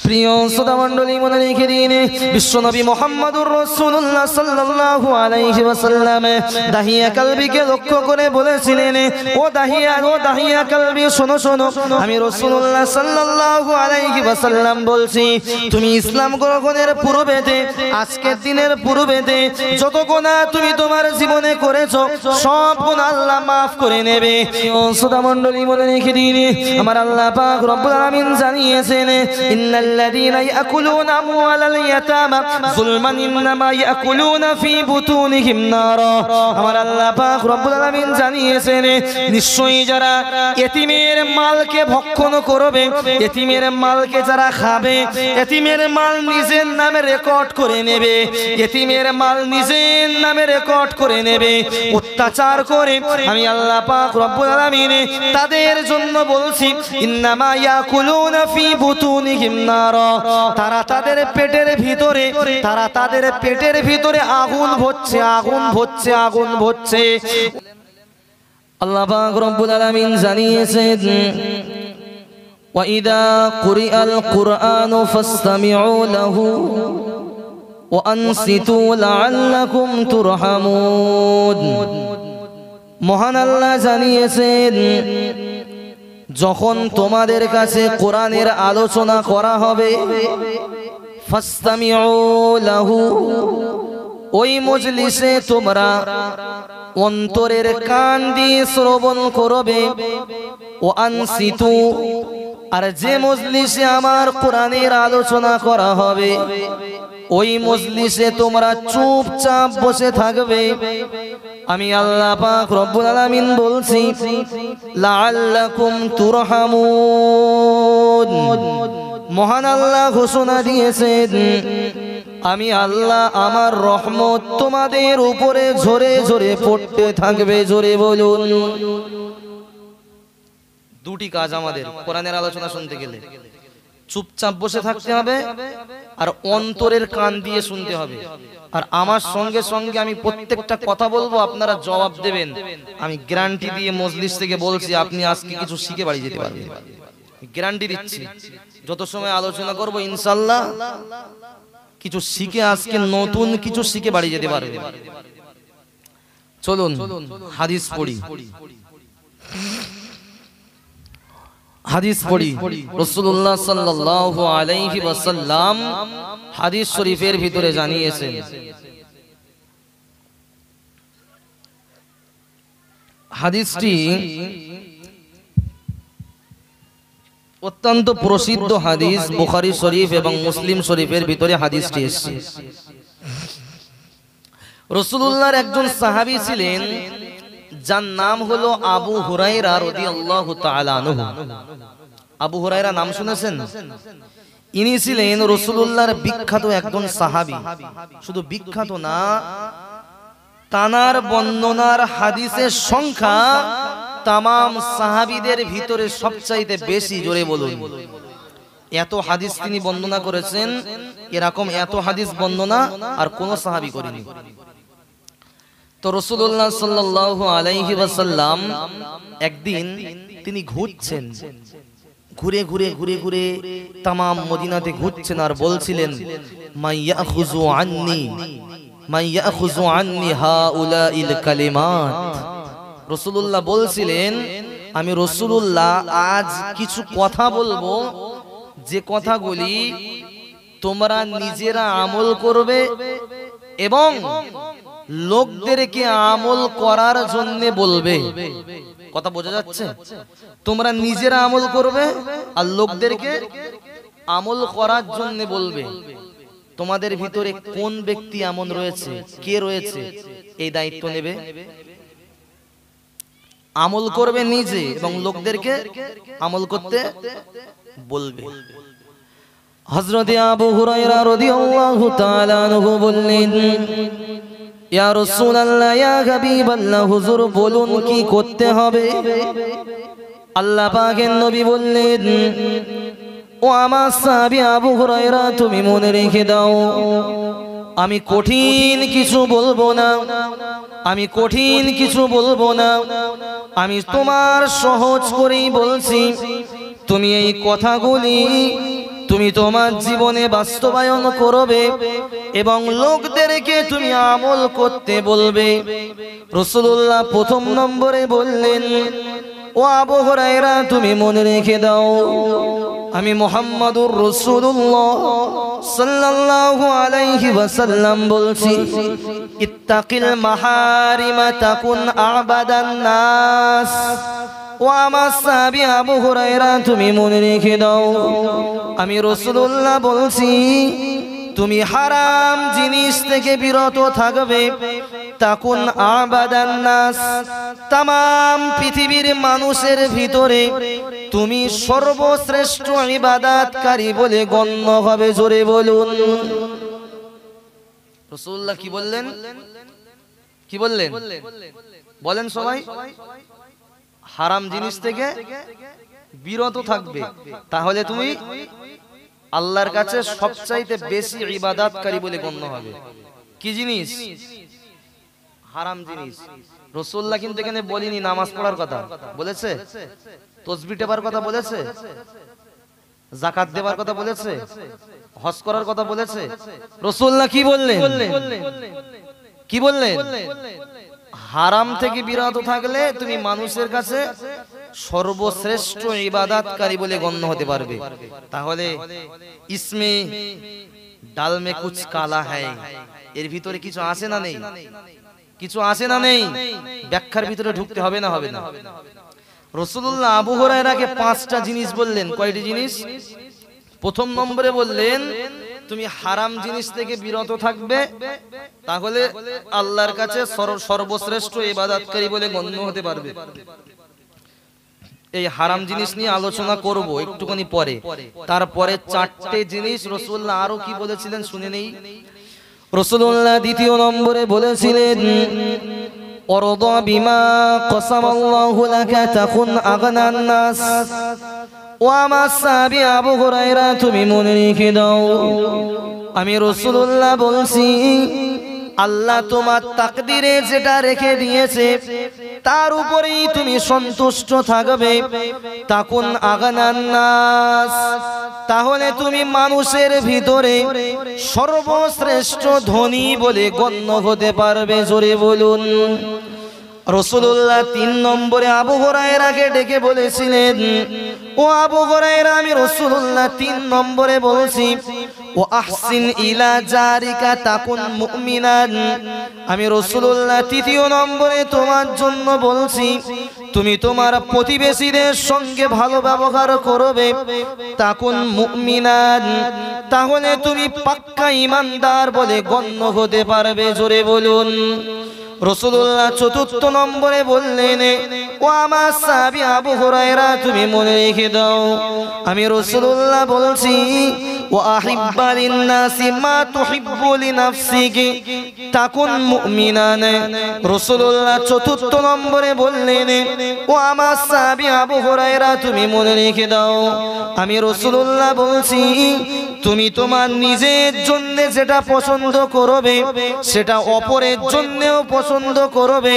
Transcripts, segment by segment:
প্রিয় শ্রোতা মণ্ডলী, মনে রেখে দিন, বিশ্বনবী মুহাম্মদুর রাসূলুল্লাহ সাল্লাল্লাহু আলাইহি ওয়াসাল্লাম দাহিয়া কলবিকে লক্ষ্য করে বলেছিলেন, ও দাহিয়া কলবি, শোনো শোনো, আমি রাসূলুল্লাহ সাল্লাল্লাহু আলাইহি ওয়াসাল্লাম বলছি, তুমি ইসলাম গ্রহণের পূর্বেতে, আজকের দিনের পূর্বেতে যত গুনাহ তুমি তোমার জীবনে করেছো সব গুনাহ আল্লাহ maaf করে নেবে। ও শ্রোতা মণ্ডলী, মনে রেখে দিন, আমার আল্লাহ পাক রব্বুল আলামিন জানিয়েছেন, ইন্নাল্লাযীনা ইয়াকুলুনা আমওয়ালাল ইয়াতামা যুলমান ইন্নামা ইয়াকুলুনা ফি বুতুনিহিম নারা। আমার আল্লাহ পাক রব্বুল আলামিন জানিয়েছেন, নিশ্চয়ই যারা এতিমের মালকে ভক্ষণ করবে, এতিমের মালকে যারা খাবে, এতিমের মাল নিজের নামে রেকর্ড করে নেবে, এতিমের মাল নিজের নামে রেকর্ড করে নেবে, অত্যাচার করে, আমি আল্লাহ পাক রব্বুল আলামিন তাদের জন্য বলছি, ইন্নামা ইয়াকুলুনা ফি বুতুনিহিম নারা, তারা তাদের পেটের ভিতরে আগুন ভরছে, আগুন ভরছে, আগুন ভরছে। আল্লাহ পাক রব্বুল আলামিন জানিয়েছেন, ওয়াইদা কুরিআল কুরআনু ফাসতামিউ লাহু ওয়া আনসিতু লাআল্লাকুম তুরহামুন। মহান আল্লাহ জানিয়েছেন, যখন তোমাদের কাছে কোরআনের আলোচনা করা হবে, ফাসতামিউ লাহু, ওই মজলিসে তোমরা অন্তরের কান দিয়ে শ্রবণ করবে, ও আনসিতু, আর যে মজলিসে আমার কোরআনের আলোচনা করা হবে ওই মজলিসে তোমরা চুপচাপ বসে থাকবে। আমি আল্লাহ পাক রব্বুল আলামিন বলছি, লাআল্লাকুম তুরহামুন। মহান আল্লাহ ঘোষণা দিয়েছেন, আমি আল্লাহ আমার রহমত তোমাদের উপরে ঝরে ঝরে পড়তে থাকবে। জোরে বলুন। দুটি কাজ আমাদের কোরআনের আলোচনা শুনতে গেলে, চুপচাপ বসে থাকতে হবে আর অন্তরের কান দিয়ে শুনতে হবে। আর আমার সঙ্গে সঙ্গে আমি প্রত্যেকটা কথা বলবো, আপনারা জবাব দেবেন। আমি গ্যারান্টি দিয়ে মজলিস থেকে বলছি, আপনি আজকে কিছু শিখে বাড়ি যেতে পারবেন, গ্যারান্টি দিচ্ছি। যত সময় আলোচনা করব ইনশাআল্লাহ কিছু শিখে, আজকে নতুন কিছু শিখে বাড়ি যেতে পারবেন। চলুন হাদিস পড়ি, হাদিস পড়ি। রাসূলুল্লাহ সাল্লাল্লাহু আলাইহি ওয়াসাল্লাম হাদিস শরীফের ভিতরে জানিয়েছেন, হাদিসটি অত্যন্ত প্রসিদ্ধ হাদিস, বুখারী শরীফ এবং মুসলিম শরীফের ভিতরে হাদিসটি এসেছে। রাসূলুল্লাহর একজন সাহাবী ছিলেন, যার নাম হলো আবু হুরায়রা রাদিয়াল্লাহু তাআলা আনহু। আবু হুরায়রা নাম শুনেছেন? ইনি ছিলেন রাসূলুল্লাহর বিখ্যাত একজন সাহাবী। শুধু বিখ্যাত না, তানার বর্ণনার হাদিসের সংখ্যা তামাম সাহাবীদের ভিতরে সবচাইতে বেশি। জোরে বলুন। এত হাদিস তিনি বর্ণনা করেছেন, এরকম এত হাদিস বর্ণনা আর কোন সাহাবী করেনি। তো রাসূলুল্লাহ সাল্লাল্লাহু আলাইহি ওয়াসাল্লাম একদিন তিনি ঘুরছেন, ঘুরে ঘুরে ঘুরে ঘুরে তামাম মদিনাতে ঘুরছেন আর বলছিলেন, মাইয়াখুযু আন্নি হাউলাইল কালিমাত। রাসূলুল্লাহ বলছিলেন, আমি রাসূলুল্লাহ আজ কিছু কথা বলবো, যে কথাগুলি তোমরা নিজেরা আমল করবে এবং লোকদেরকে আমল করার জন্য বলবে। কথা বোঝা যাচ্ছে? তোমরা নিজেরা আমল করবে আর লোকদেরকে আমল করার জন্য বলবে। তোমাদের ভিতরে কোন ব্যক্তি এমন রয়েছে, কে রয়েছে এই দায়িত্ব নেবে? আমল করবে নিজে এবং লোকদেরকে আমল করতে বলবে। হযরত আবু হুরায়রা রাদিয়াল্লাহু তাআলা আনহু বললেন, ইয়া রাসূলুল্লাহ, ইয়া হাবিবাল্লাহ, হুজুর বলুন কি করতে হবে? আল্লাহ পাকের নবী বললেন, ও আমার সাহাবী আবু হুরায়রা, তুমি মনে রেখে দাও, আমি কঠিন কিছু বলবো না, আমি কঠিন কিছু বলবো না, আমি তোমার সহজ করেই বলছি। তুমি এই কথাগুলি তুমি তোমার জীবনে বাস্তবায়ন করবে এবং লোকদেরকে তুমি আমল করতে বলবে। রাসূলুল্লাহ প্রথম নম্বরে বললেন, ও আবু হুরায়রা তুমি মনে রেখে দাও, আমি মুহাম্মাদুর রাসূলুল্লাহ সাল্লাল্লাহু আলাইহি ওয়াসাল্লাম বলছি, ইত্তাকিল মাহারিমা তাকুন আবাদান নাস। ও আমার সাহাবী আবু হুরায়রা তুমি মনে রেখে দাও, আমি রাসূলুল্লাহ বলছি, তুমি হারাম জিনিস থেকে বিরত থাকবে, তাকুন আবাদান নাস, तमाम পৃথিবীর মানুষের ভিতরে তুমি সর্বশ্রেষ্ঠ ইবাদতকারী বলে গণ্য হবে। জোরে বলুন। রাসূলুল্লাহ কি বললেন? কি বললেন? বলেন সবাই। হারাম জিনিস থেকে বিরত থাকবে, তাহলে তুমি আল্লাহর কাছে সবচাইতে বেশি ইবাদতকারী বলে গণ্য হবে। কি জিনিস? হারাম জিনিস। রাসূলুল্লাহ কিন্তু এখানে বলেনি নামাজ পড়ার কথা, বলেছে? তাসবিহ টেপার কথা বলেছে? যাকাত দেওয়ার কথা বলেছে? হজ করার কথা বলেছে? রাসূলুল্লাহ কি বললেন? কি বললেন? হারাম থেকে বিরত থাকলে তুমি মানুষের কাছে সর্বশ্রেষ্ঠ ইবাদতকারী বলে গণ্য হতে পারবে। তাহলে ইসমে ডাল মে কুছ কালা হ্যায়, এর ভিতরে কিছু আছে না নেই? কিছু আছে না নেই? ব্যাখ্যার ভিতরে ঢুকতে হবে না? হবে না? রাসূলুল্লাহ আবু হুরায়রাকে 5টা জিনিস বললেন। কয়টি জিনিস? প্রথম নম্বরে বললেন, তুমি হারাম জিনিস থেকে বিরত থাকবে, তাহলে আল্লাহর কাছে সর্বশ্রেষ্ঠ ইবাদতকারী বলে গণ্য হতে পারবে। এই হারাম জিনিস নিয়ে আলোচনা করব একটুখানি পরে। তারপরে 4টে জিনিস রাসূলুল্লাহ আরো কি বলেছিলেন শুনে নেই। রাসূলুল্লাহ দ্বিতীয় নম্বরে বলেছিলেন, অরদা বিমা কসামাল্লাহু লাকা তাকুন আগনান নাস। ও আমার সাহাবী আবু হুরায়রা তুমি মনে রেখে দাও, আমি রাসূলুল্লাহ বলছি, আল্লাহ তোমার তাকদিরে যেটা রেখে দিয়েছে তার উপরেই তুমি সন্তুষ্ট থাকবে। তাকুন আগনান নাস, তাহলে তুমি মানুষের ভিতরে সর্বশ্রেষ্ঠ ধনী বলে গণ্য হতে পারবে। জোরে বলুন। রাসূলুল্লাহ 3 নম্বরে আবু হুরায়রাকে ডেকে বলেছিলেন, ও আবু হুরায়রা আমি রাসূলুল্লাহ 3 নম্বরে বলছি, ও আহসিন ইলা জারিকা তাকুন মুমিনান। আমি রাসূলুল্লাহ 3 নম্বরে তোমার জন্য বলছি, তুমি তোমার প্রতিবেশীদের সঙ্গে ভালো ব্যবহার করবে, তাকুন মুমিনান, তাহলে তুমি পাক্কা ঈমানদার বলে গণ্য হতে পারবে। জোরে বলুন। রাসূলুল্লাহ 4 নম্বরে বললেন, ও আমার সাহাবী আবু হুরায়রা তুমি মনে রেখে দাও, আমি রাসূলুল্লাহ বলছি, ও আহিব্বা লিন-নাসি মা তুহিব্বু লিনাফসিকি তাকুন মুমিনান। রাসূলুল্লাহ 4 নম্বরে বললেন, ও আমার সাহাবী আবু হুরায়রা তুমি মনে রেখে দাও, আমি রাসূলুল্লাহ বলছি, তুমি তোমার নিজের জন্য যেটা পছন্দ করবে সেটা অপরের জন্যও পছন্দ করবে,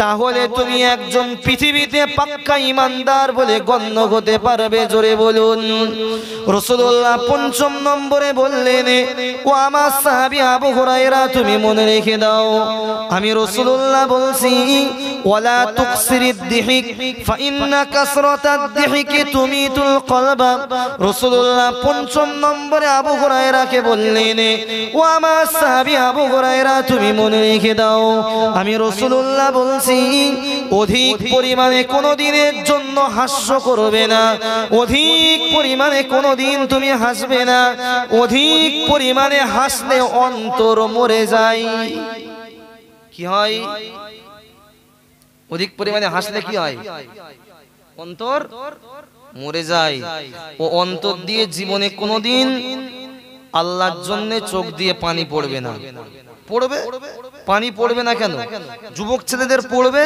তাহলে তুমি একজন পৃথিবীতে পাক্কা ঈমানদার বলে গণ্য হতে পারবে। জোরে বলুন। রাসূলুল্লাহ 5 নম্বরে বললেন, ও আমার সাহাবী আবু হুরায়রা তুমি মনে রেখে দাও, আমি রাসূলুল্লাহ বলছি, ওয়ালা তুকসিরিদ দিহিক ফাইন্না কাসরাতাদ দিহিকি তুমিতুল কলবা। রাসূলুল্লাহ 5 নম্বরে আবু হুরায়রাকে বললেন, ও আমার সাহাবী আবু হুরায়রা তুমি মনে রেখে দাও, আমি রাসূলুল্লাহ বলছি, অধিক পরিমাণে কোনোদিনের জন্য হাস্য করবে না, অধিক পরিমাণে কোনোদিন তুমি হাসবে না, অধিক পরিমাণে হাসলে অন্তর মরে যায়। কি হয়? অধিক পরিমাণে হাসলে কি হয়? অন্তর মরে যায়। ও অন্তর দিয়ে জীবনে কোনোদিন আল্লাহর জন্য চোখ দিয়ে পানি পড়বে না। পড়বে? পানি পড়বে না কেন? যুবক ছেলেদের পড়বে।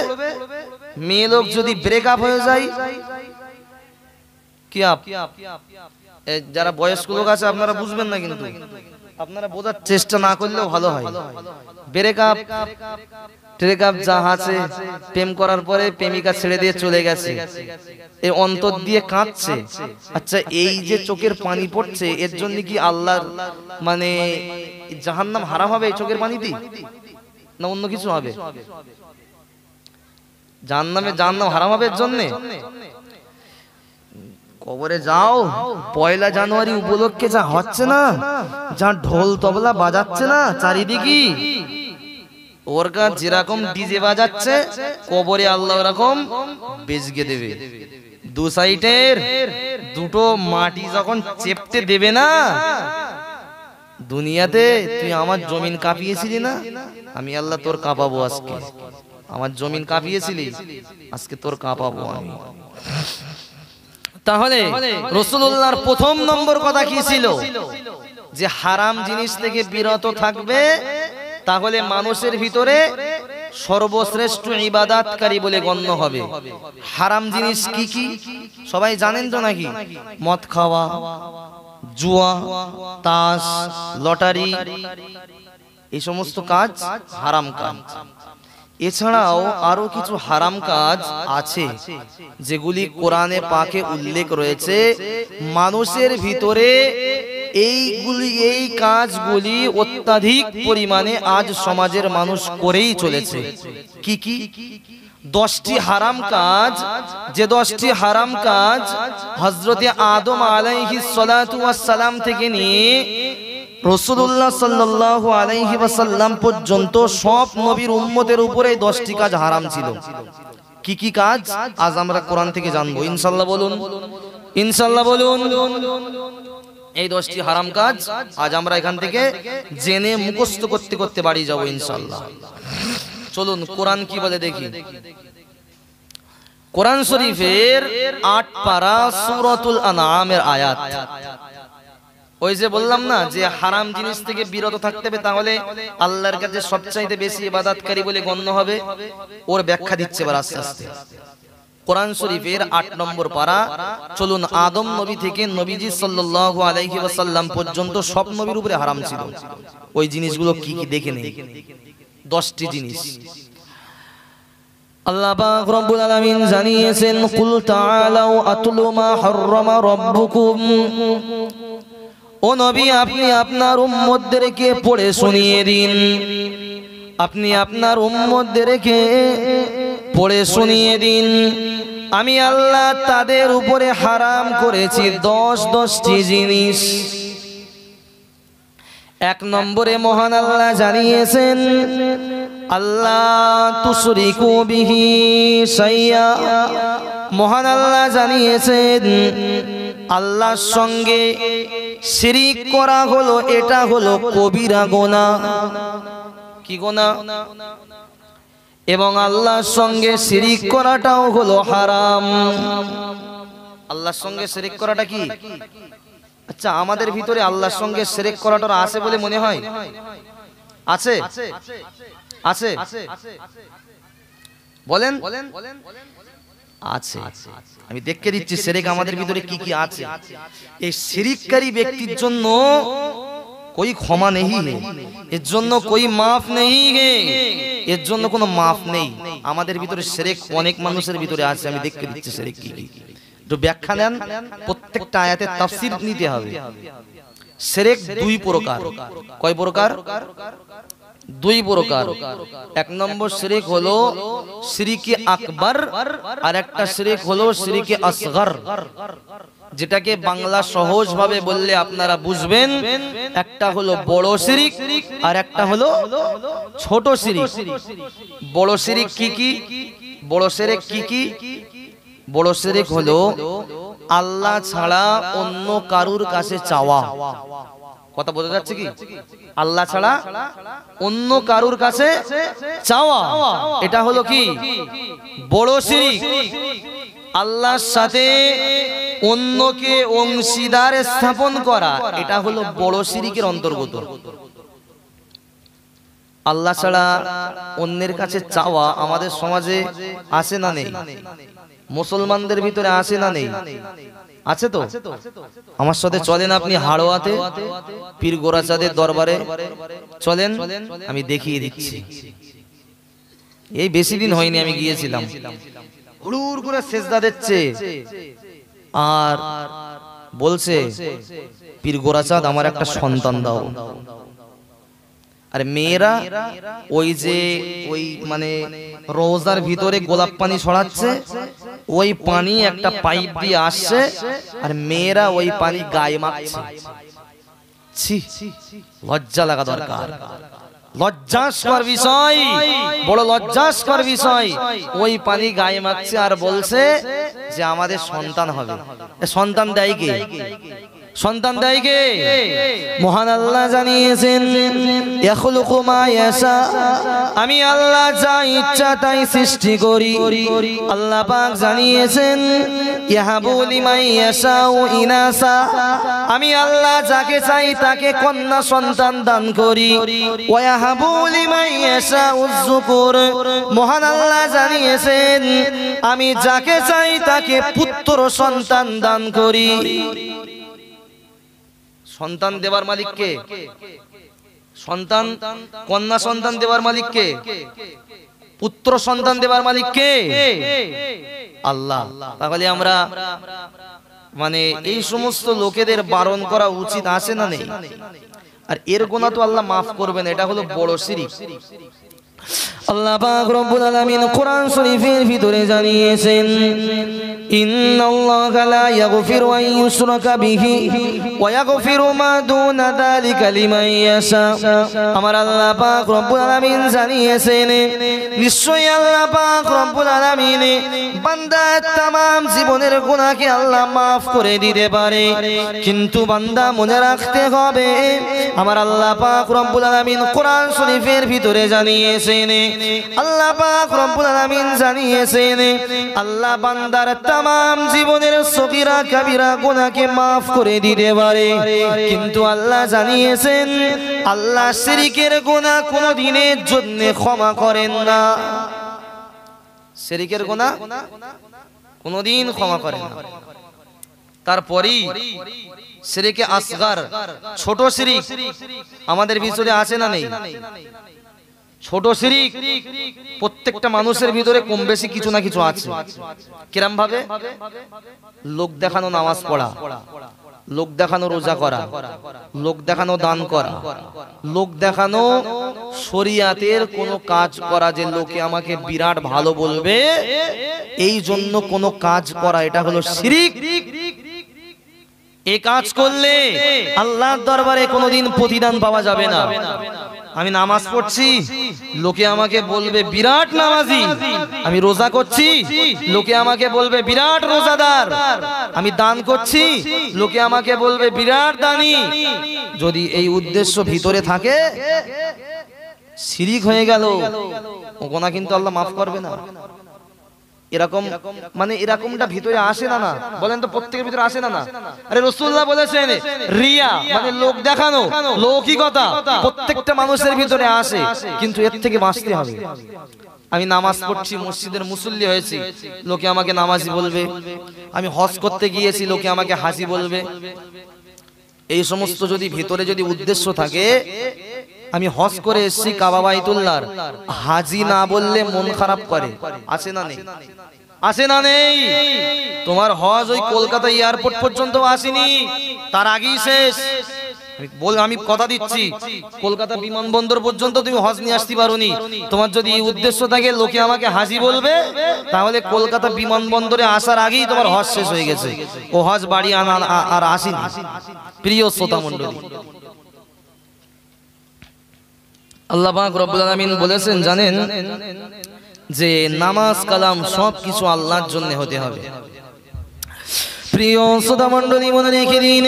মেয়ে লোক যদি ব্রেকআপ হয়ে যায়, কি যারা বয়স্ক লোক আছে আপনারা বুঝবেন না, কিন্তু আপনারা বোঝার চেষ্টা না করলেও ভালো হয়। ব্রেকআপ ট্রেকাপ জাহাজে প্রেম করার পরে প্রেমিকা ছেড়ে দিয়ে চলে গেছে, এই অন্তর দিয়ে কাঁদছে। আচ্ছা, এই যে চোখের পানি পড়ছে এর জন্য কি আল্লাহর মানে জাহান্নাম হারাম হবে এই চোখের পানিতে, না অন্য কিছু হবে? জাহান্নাম হারাম হবে এর জন্য? কবরে যাও, 1 জানুয়ারি উপলক্ষে যা হচ্ছে না, যা ঢোল তবলা বাজাচ্ছে না চারিদিকে, ওর কাছে যেরকম ডিজে বাজাচ্ছে কবরে আল্লাহ ওরকম বেজগে দেবে। দু সাইডের দুটো মাটি যখন চেপতে দেবে না, দুনিয়াতে তুই আমার জমিন কাঁপিয়েছিলি না, আমি আল্লাহ তোর কাঁপাবো আজকে। আমার জমিন কাঁপিয়েছিলি, আজকে তোর কাঁপাবো আমি। তাহলে রাসূলুল্লাহর প্রথম নম্বর কথা কি ছিল? যে হারাম জিনিস থেকে বিরত থাকবে, তাহলে মানুষের ভিতরে সর্বশ্রেষ্ঠ ইবাদতকারী বলে গণ্য হবে। হারাম জিনিস কি কি সবাই জানেন তো নাকি? মদ খাওয়া, জুয়া, তাস, লটারি, এই সমস্ত কাজ হারাম কাজ। এছাড়াও আরো কিছু হারাম কাজ আছে যেগুলি কোরআনে পাকে উল্লেখ রয়েছে। মানুষের ভিতরে এই কাজগুলি অত্যাধিক পরিমাণে আজ সমাজের মানুষ করেই চলেছে। কি কি? 10টি হারাম কাজ, যে 10টি হারাম কাজ হযরতে আদম আলাইহিস সালাতু ওয়াস সালাম থেকে নিয়ে রাসূলুল্লাহ সাল্লাল্লাহু আলাইহি ওয়াসাল্লাম পর্যন্ত সব নবীর উম্মতের উপরে 10টি কাজ হারাম ছিল। কি কি কাজ আজ আমরা কোরআন থেকে জানবো ইনশাআল্লাহ। বলুন ইনশাআল্লাহ, বলুন। এই 10টি হারাম কাজ আজ আমরা এখান থেকে জেনে মুখস্থ করতে করতে বাড়ি যাব ইনশাআল্লাহ। চলুন কোরআন কি বলে দেখি। কোরআন শরীফের 8 পারা সূরাতুল আনআমের আয়াত। ওই যে বললাম না যে হারাম জিনিস থেকে বিরত থাকতে হবে, তাহলে আল্লাহর কাছে সবচাইতে বেশি ইবাদতকারী বলে গণ্য হবে। ওর ব্যাখ্যা দিচ্ছে এবার আস্তে আস্তে। কোরআন শরীফের 8 নম্বর পারা। চলুন, আদম নবী থেকে নবীজি সাল্লাল্লাহু আলাইহি ওয়াসাল্লাম পর্যন্ত সব নবীর উপরে হারাম ছিল। ওই জিনিসগুলো কি কি দেখে নেই। 10টি জিনিস আল্লাহ পাক রব্বুল আলামিন জানিয়েছেন, কুল তাআলাউ আতলু মা হাররামা রাব্বুকুম। ও নবী, আপনি আপনার উম্মতদেরকে পড়ে শুনিয়ে দিন। আপনি আপনার উম্মতদেরকে পড়ে শুনিয়ে দিন, আমি আল্লাহ তাদের উপরে হারাম করেছি 10টি জিনিস। 1 নম্বরে মহান আল্লাহ জানিয়েছেন, আল্লাহ তুশরিকু বিহি শাইয়া। মহান আল্লাহ জানিয়েছেন আল্লাহর সঙ্গে শিরিক করা হলো, এটা হলো কবিরা গুনাহ। কি গুনাহ? এবং আল্লাহর সঙ্গে শিরিক করাটাও হলো হারাম। আল্লাহর সঙ্গে শিরিক করাটা কি? আচ্ছা, আমাদের ভিতরে আল্লাহর সঙ্গে শিরিক করাটা আছে বলে মনে হয়? আছে? আছে? বলেন। আছে। আমি দেখে দিচ্ছি শিরিক আমাদের ভিতরে কি কি আছে। এই শিরিককারী ব্যক্তির জন্য कोई क्षमा नहीं है, এর জন্য कोई माफ नहीं है, এর জন্য কোনো মাফ নেই। আমাদের ভিতরে শিরক অনেক মানুষের ভিতরে আছে। আমি দেখে দিচ্ছি শিরক কি কি। তো ব্যাখ্যা নেন, প্রত্যেকটা আয়াতের তাফসীর নিতে হবে। শিরক 2 প্রকার। কয় প্রকার? 2 প্রকার। 1 নম্বর শিরক হলো শিরকে আকবার, আর একটা শিরক হলো শিরকে আসগর। যেটাকে বাংলা সহজ ভাবে বললে আপনারা বুঝবেন, একটা হলো বড় শিরক আর একটা হলো ছোট শিরক। বড় শিরক কি কি? বড় শিরক কি কি? বড় শিরক হলো আল্লাহ ছাড়া অন্য কারুর কাছে চাওয়া। কথা বোঝা যাচ্ছে কি? আল্লাহ ছাড়া অন্য কারুর কাছে চাওয়া, এটা হলো কি? বড় শিরক। আল্লাহর সাথে অন্যকে অংশীদার স্থাপন করা, এটা হলো বড় শিরকের অন্তর্গত। আল্লাহ ছাড়া অন্যের কাছে চাওয়া আমাদের সমাজে আছে না নেই? মুসলমানদের ভিতরে আছে না নেই? আছে তো। আমার সাথে চলেন আপনি হাড়োয়াতে পীর গোরাচাঁদের দরবারে চলেন, আমি দেখিয়ে দিচ্ছি। এই বেশি দিন হয়নি আমি গিয়েছিলাম, হুড়ুর করে সেজদা দিচ্ছে আর বলছে পীর গোরাচাঁদ আমার একটা সন্তান দাও। আর মেয়েরা ওই যে ওই মানে রোজার ভিতরে গোলাপ পানি ছড়াচ্ছে, ওই পানি একটা পাইপ দিয়ে আসছে আর মেয়েরা ওই পানি গায়ে মাখছে। ছি, লজ্জা লাগা দরকার, লজ্জাস্কর বিষয়, বড় লজ্জাস্কর বিষয়। ওই পানি গায়ে মাখছে আর বলছে যে আমাদের সন্তান হবে। সন্তান দেয় কে? সন্তান দেয় কে? মহান আল্লাহ জানিয়েছেন ইয়াখলুকু মা ইয়াশা, আমি আল্লাহ যা ইচ্ছা তাই সৃষ্টি করি। আল্লাহ পাক জানিয়েছেন ইয়াহাবু লিমান ইয়াশাউ ইনাসা, আমি আল্লাহ যাকে চাই তাকে কন্যা সন্তান দান করি। ওয়া ইয়াহাবু লিমান ইয়াশাউ যুকুর, মহান আল্লাহ জানিয়েছেন আমি যাকে চাই তাকে পুত্র সন্তান দান করি। সন্তান দেবার মালিক কে? সন্তান, কন্যা সন্তান দেবার মালিক কে? পুত্র সন্তান দেবার মালিক কে? আল্লাহ। তাহলে আমরা মানে এই সমস্ত লোকেদের বারণ করা উচিত আছে না নেই? আর এর গুনাহ তো আল্লাহ মাফ করবেন, এটা হলো বড় শিরক। আল্লাহ পাক রব্বুল আলামিন কোরআন শরীফের ভিতরে জানিয়েছেন ইন্নাল্লাহা লা ইয়াগফিরু আন ইউশরাকা বিহি ওয়া ইয়াগফিরু মা দুনা যালিকা লিমান ইয়াশা। আমার আল্লাহ পাক রব্বুল আলামিন জানিয়েছেন নিশ্চয়ই আল্লাহ পাক রব্বুল আলামিন বান্দার तमाम জীবনের গুনাহকে আল্লাহ maaf করে দিতে পারে, কিন্তু বান্দা মনে রাখতে হবে আমার আল্লাহ পাক রব্বুল আলামিন কোরআন শরীফের ভিতরে জানিয়েছেন, আল্লাহ পাক রব্বুল আলামিন জানিয়েছেন আল্লাহ বান্দার तमाम জীবনের সগীরা কবিরা গুনাহকে maaf করে দিতে পারে, কিন্তু আল্লাহ জানিয়েছেন আল্লাহ শিরকের গুনাহ কোনদিনের জন্য ক্ষমা করেন না। শিরকের গুনাহ কোনদিন ক্ষমা করেন না। তারপরেই শিরকে আসগার, ছোট শিরক আমাদের ভিতরে আছে না নেই? ছোট শিরক প্রত্যেকটা মানুষের ভিতরে কম বেশি কিছু না কিছু আছে। কিরম ভাবে? লোক দেখানো নামাজ পড়া, লোক দেখানো রোজা করা, লোক দেখানো দান করা, লোক দেখানো শরিয়াতের কোনো কাজ করা, যে লোকে আমাকে বিরাট ভালো বলবে এই জন্য কোনো কাজ করা, এটা হলো শিরক। এই কাজ করলে আল্লাহর দরবারে কোনোদিন প্রতিদান পাওয়া যাবে না। আমি নামাজ পড়ছি, লোকে আমাকে বলবে বিরাট নামাজি। আমি রোজা করছি, লোকে আমাকে বলবে বিরাট রোজাদার। আমি দান করছি, লোকে আমাকে বলবে বিরাট দানী। যদি এই উদ্দেশ্য ভিতরে থাকে, শিরক হয়ে গেল, ও গুনাহ কিন্তু আল্লাহ মাফ করবে না। এরকম মানে এরকমটা ভিতরে আসে না? না বলেন তো, প্রত্যেকের ভিতরে আসে না? না আরে রাসূলুল্লাহ বলেছেন রিয়া মানে লোক দেখানো, লৌকিকতা প্রত্যেকটা মানুষের ভিতরে আসে, কিন্তু এর থেকে বাঁচতে হবে। আমি নামাজ পড়ছি, মসজিদের মুসল্লি হয়েছি, লোকে আমাকে নামাজি বলবে। আমি হজ করতে গিয়েছি, লোকে আমাকে হাজি বলবে। এই সমস্ত যদি ভিতরে যদি উদ্দেশ্য থাকে, আমি হজ করে এসেছি কাবা বাইতুল্লাহর, হাজি না বললে মন খারাপ করে, আছে না নেই? আছে না নেই? তোমার হজ ওই কলকাতা এয়ারপোর্ট পর্যন্ত আসেনি, তার আগেই শেষ। আমি কথা দিচ্ছি, কলকাতা বিমানবন্দর পর্যন্ত তুমি হজ নিয়ে আসতে পারোনি। তোমার যদি এই উদ্দেশ্য থাকে লোকে আমাকে হাজি বলবে, তাহলে কলকাতা বিমানবন্দরে আসার আগেই তোমার হজ শেষ হয়ে গেছে, ও হজ বাড়ি আর আসেনি। প্রিয় শ্রোতা মণ্ডলী, আল্লাহ পাক রব্বুল আলামিন বলেছেন জানেন যে নামাজ কালাম সবকিছু আল্লাহর জন্য হতে হবে। প্রিয় শ্রোতা মণ্ডলী মনে রেখে দিন,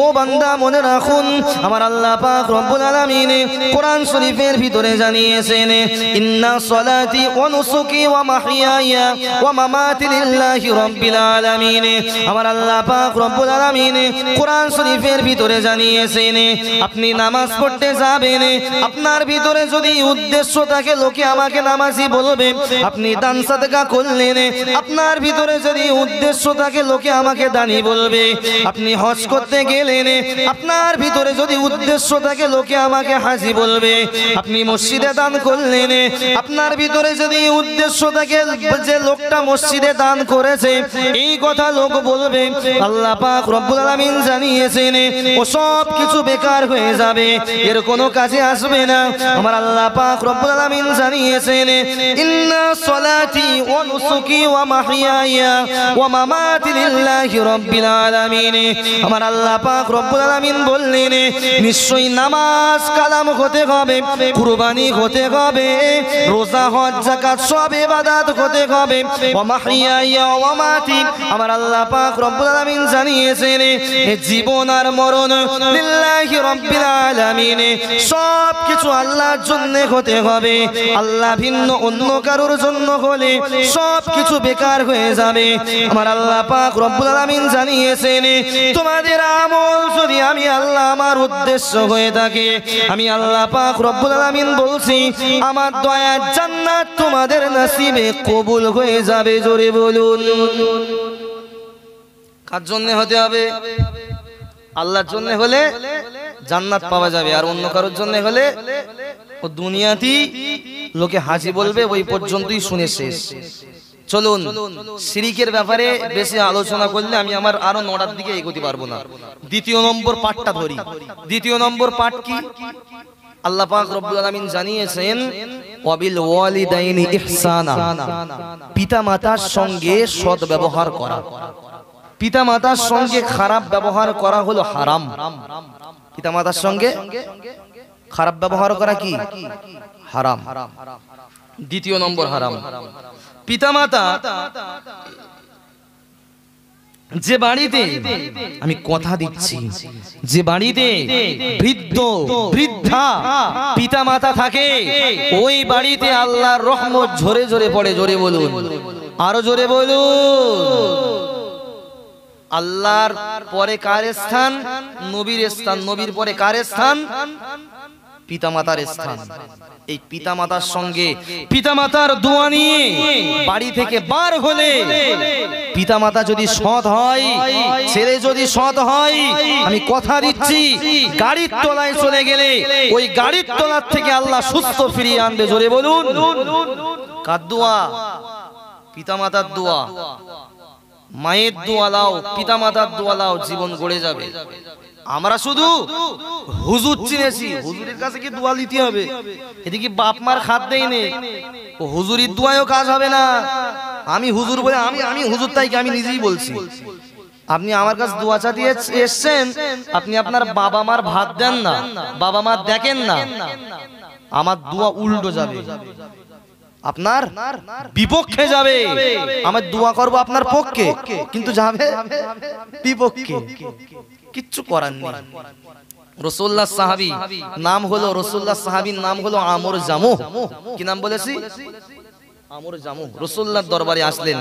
ও বান্দা মনে রাখুন আমার আল্লাহ পাক রব্বুল আলামিন কোরআন শরীফের ভিতরে জানিয়েছেন ইন্না সলাতি ওয়া নুসুকি ওয়া মাহইয়ায়া ওয়া মামাতি লিল্লাহি রাব্বিল আলামিন। আমার আল্লাহ পাক রব্বুল আলামিন কোরআন শরীফের ভিতরে জানিয়েছেন আপনি নামাজ পড়তে যাবেন, আপনার ভিতরে যদি উদ্দেশ্য থাকে লোকে আমাকে নামাজি বলবে, আপনি দান সাদকা করলেন, আপনার ভিতরে যদি উদ্দেশ্য থাকে লোকে আমাকে আমাকে দানি বলবে। আপনি হজ করতে গেলেন, আপনার ভিতরে যদি উদ্দেশ্য থাকে লোকে আমাকে হাজি বলবে। আপনি মসজিদে দান করলেন, আপনার ভিতরে যদি উদ্দেশ্য থাকে যে লোকটা মসজিদে দান করেছে এই কথা লোক বলবে, আল্লাহ পাক রব্বুল আলামিন জানিয়েছেন ও সব কিছু বেকার হয়ে যাবে, এর কোনো কাজে আসবে না। আমার আল্লাহ পাক রব্বুল আলামিন জানিয়েছেন ইন্না সলাতি ওয়া নুসুকি ওয়া মাহইয়ায়া ওয়া মামাতি লিল্লাহি রাব্বিল আলামিন। আমার আল্লাহ পাক রব্বুল আলামিন বললেন নিশ্চয়ই নামাজ কালাম হতে হবে, কুরবানি হতে হবে, রোজা হজ যাকাত সব ইবাদত হতে হবে। ওয়া মাহইয়ায়া ওয়া মামাতি, আমার আল্লাহ পাক রব্বুল আলামিন জানিয়েছেন জীবন আর মরণ লিল্লাহি রাব্বিল আলামিন, সব কিছু আল্লাহর জন্য হতে হবে। আল্লাহ ভিন্ন অন্য কারোর জন্য হলে সব কিছু বেকার হয়ে যাবে। আমার আল্লাহ পাক রব্বুল আলামিন জানিয়েছেন তোমাদের আমল যদি আমি আল্লাহ আমার উদ্দেশ্য হয়ে থাকে, আমি আল্লাহ পাক রব্বুল আলামিন বলছি আমার দয়ার জান্নাত তোমাদের নসিবে কবুল হয়ে যাবে। জোরে বলুন। কার জন্য হতে হবে? আল্লাহর জন্য হলে জান্নাত পাওয়া যাবে, আর অন্য কারোর জন্য হলে ও দুনিয়াতেই লোকে হাজি বলবে, ওই পর্যন্তই শুনে শেষ। চলুন শিরিকের ব্যাপারে বেশি আলোচনা করলে আমি আমার আরো 9টার দিকে এগোতে পারবো না। দ্বিতীয় নম্বর পাঠটা ধরি। দ্বিতীয় নম্বর পাঠ কি? আল্লাহ পাক রব্বুল আলামিন জানিয়েছেন ওয়াবিল ওয়ালিদাইনি ইহসানা, পিতামাতার সঙ্গে সৎ ব্যবহার করা। পিতামাতার সঙ্গে খারাপ ব্যবহার করা হলো হারাম। পিতামাতার সঙ্গে খারাপ ব্যবহার করা কি? হারাম। দ্বিতীয় নম্বর হারাম। পিতামাতা যে বাড়িতে, আমি কথা দিচ্ছি, যে বাড়িতে বৃদ্ধ বৃদ্ধা পিতামাতা থাকে ওই বাড়িতে আল্লাহর রহমত ঝরে ঝরে পড়ে। জোরে বলুন, আরো জোরে বলুন। আল্লাহর পরে কার স্থান? নবীর স্থান। নবীর পরে কার স্থান? পিতামাতার স্থান। এই পিতামাতার সঙ্গে পিতামাতার দোয়া নিয়ে বাড়ি থেকে বার হলে, পিতামাতা যদি সৎ হয়, ছেলে যদি সৎ হয়, আমি কথা দিচ্ছি গাড়ির তলায় চলে গেলে ওই গাড়ির তলার থেকে আল্লাহ সুস্থ ফিরিয়ে আনবে। জোরে বলুন। কার দোয়া? পিতামাতার দোয়া। মায়ের দোয়া লাও, পিতামাতার দোয়া লাও, জীবন গড়ে যাবে। আমরা শুধু হুজুর চিনেছি, হুজুরের কাছে কি দোয়া নিতে হবে? এদিকে বাপ মার খাত দেই নেই, ও হুজুরির দোয়ায়ও কাজ হবে না। আমি হুজুর বলে আমি হুজুর, তাই আমি নিজেই বলছি। আপনি আমার কাছে দোয়া চাইতে এসেছেন, আপনি আপনার বাবা মার ভাত দেন না, বাবা মা দেখেন না, আমার দোয়া উল্টো যাবে, আপনার বিপক্ষে যাবে। আমার দোয়া করব আপনার পক্ষে, কিন্তু যাবে বিপক্ষে। কিচ্ছু করার নেই। রাসূলুল্লাহ সাহাবী নাম হলো, রাসূলুল্লাহ সাহাবীর নাম হলো আমর জামুহ। কি নাম বলেছি? আমর জামুহ। রাসূলুল্লাহর দরবারে আসলেন,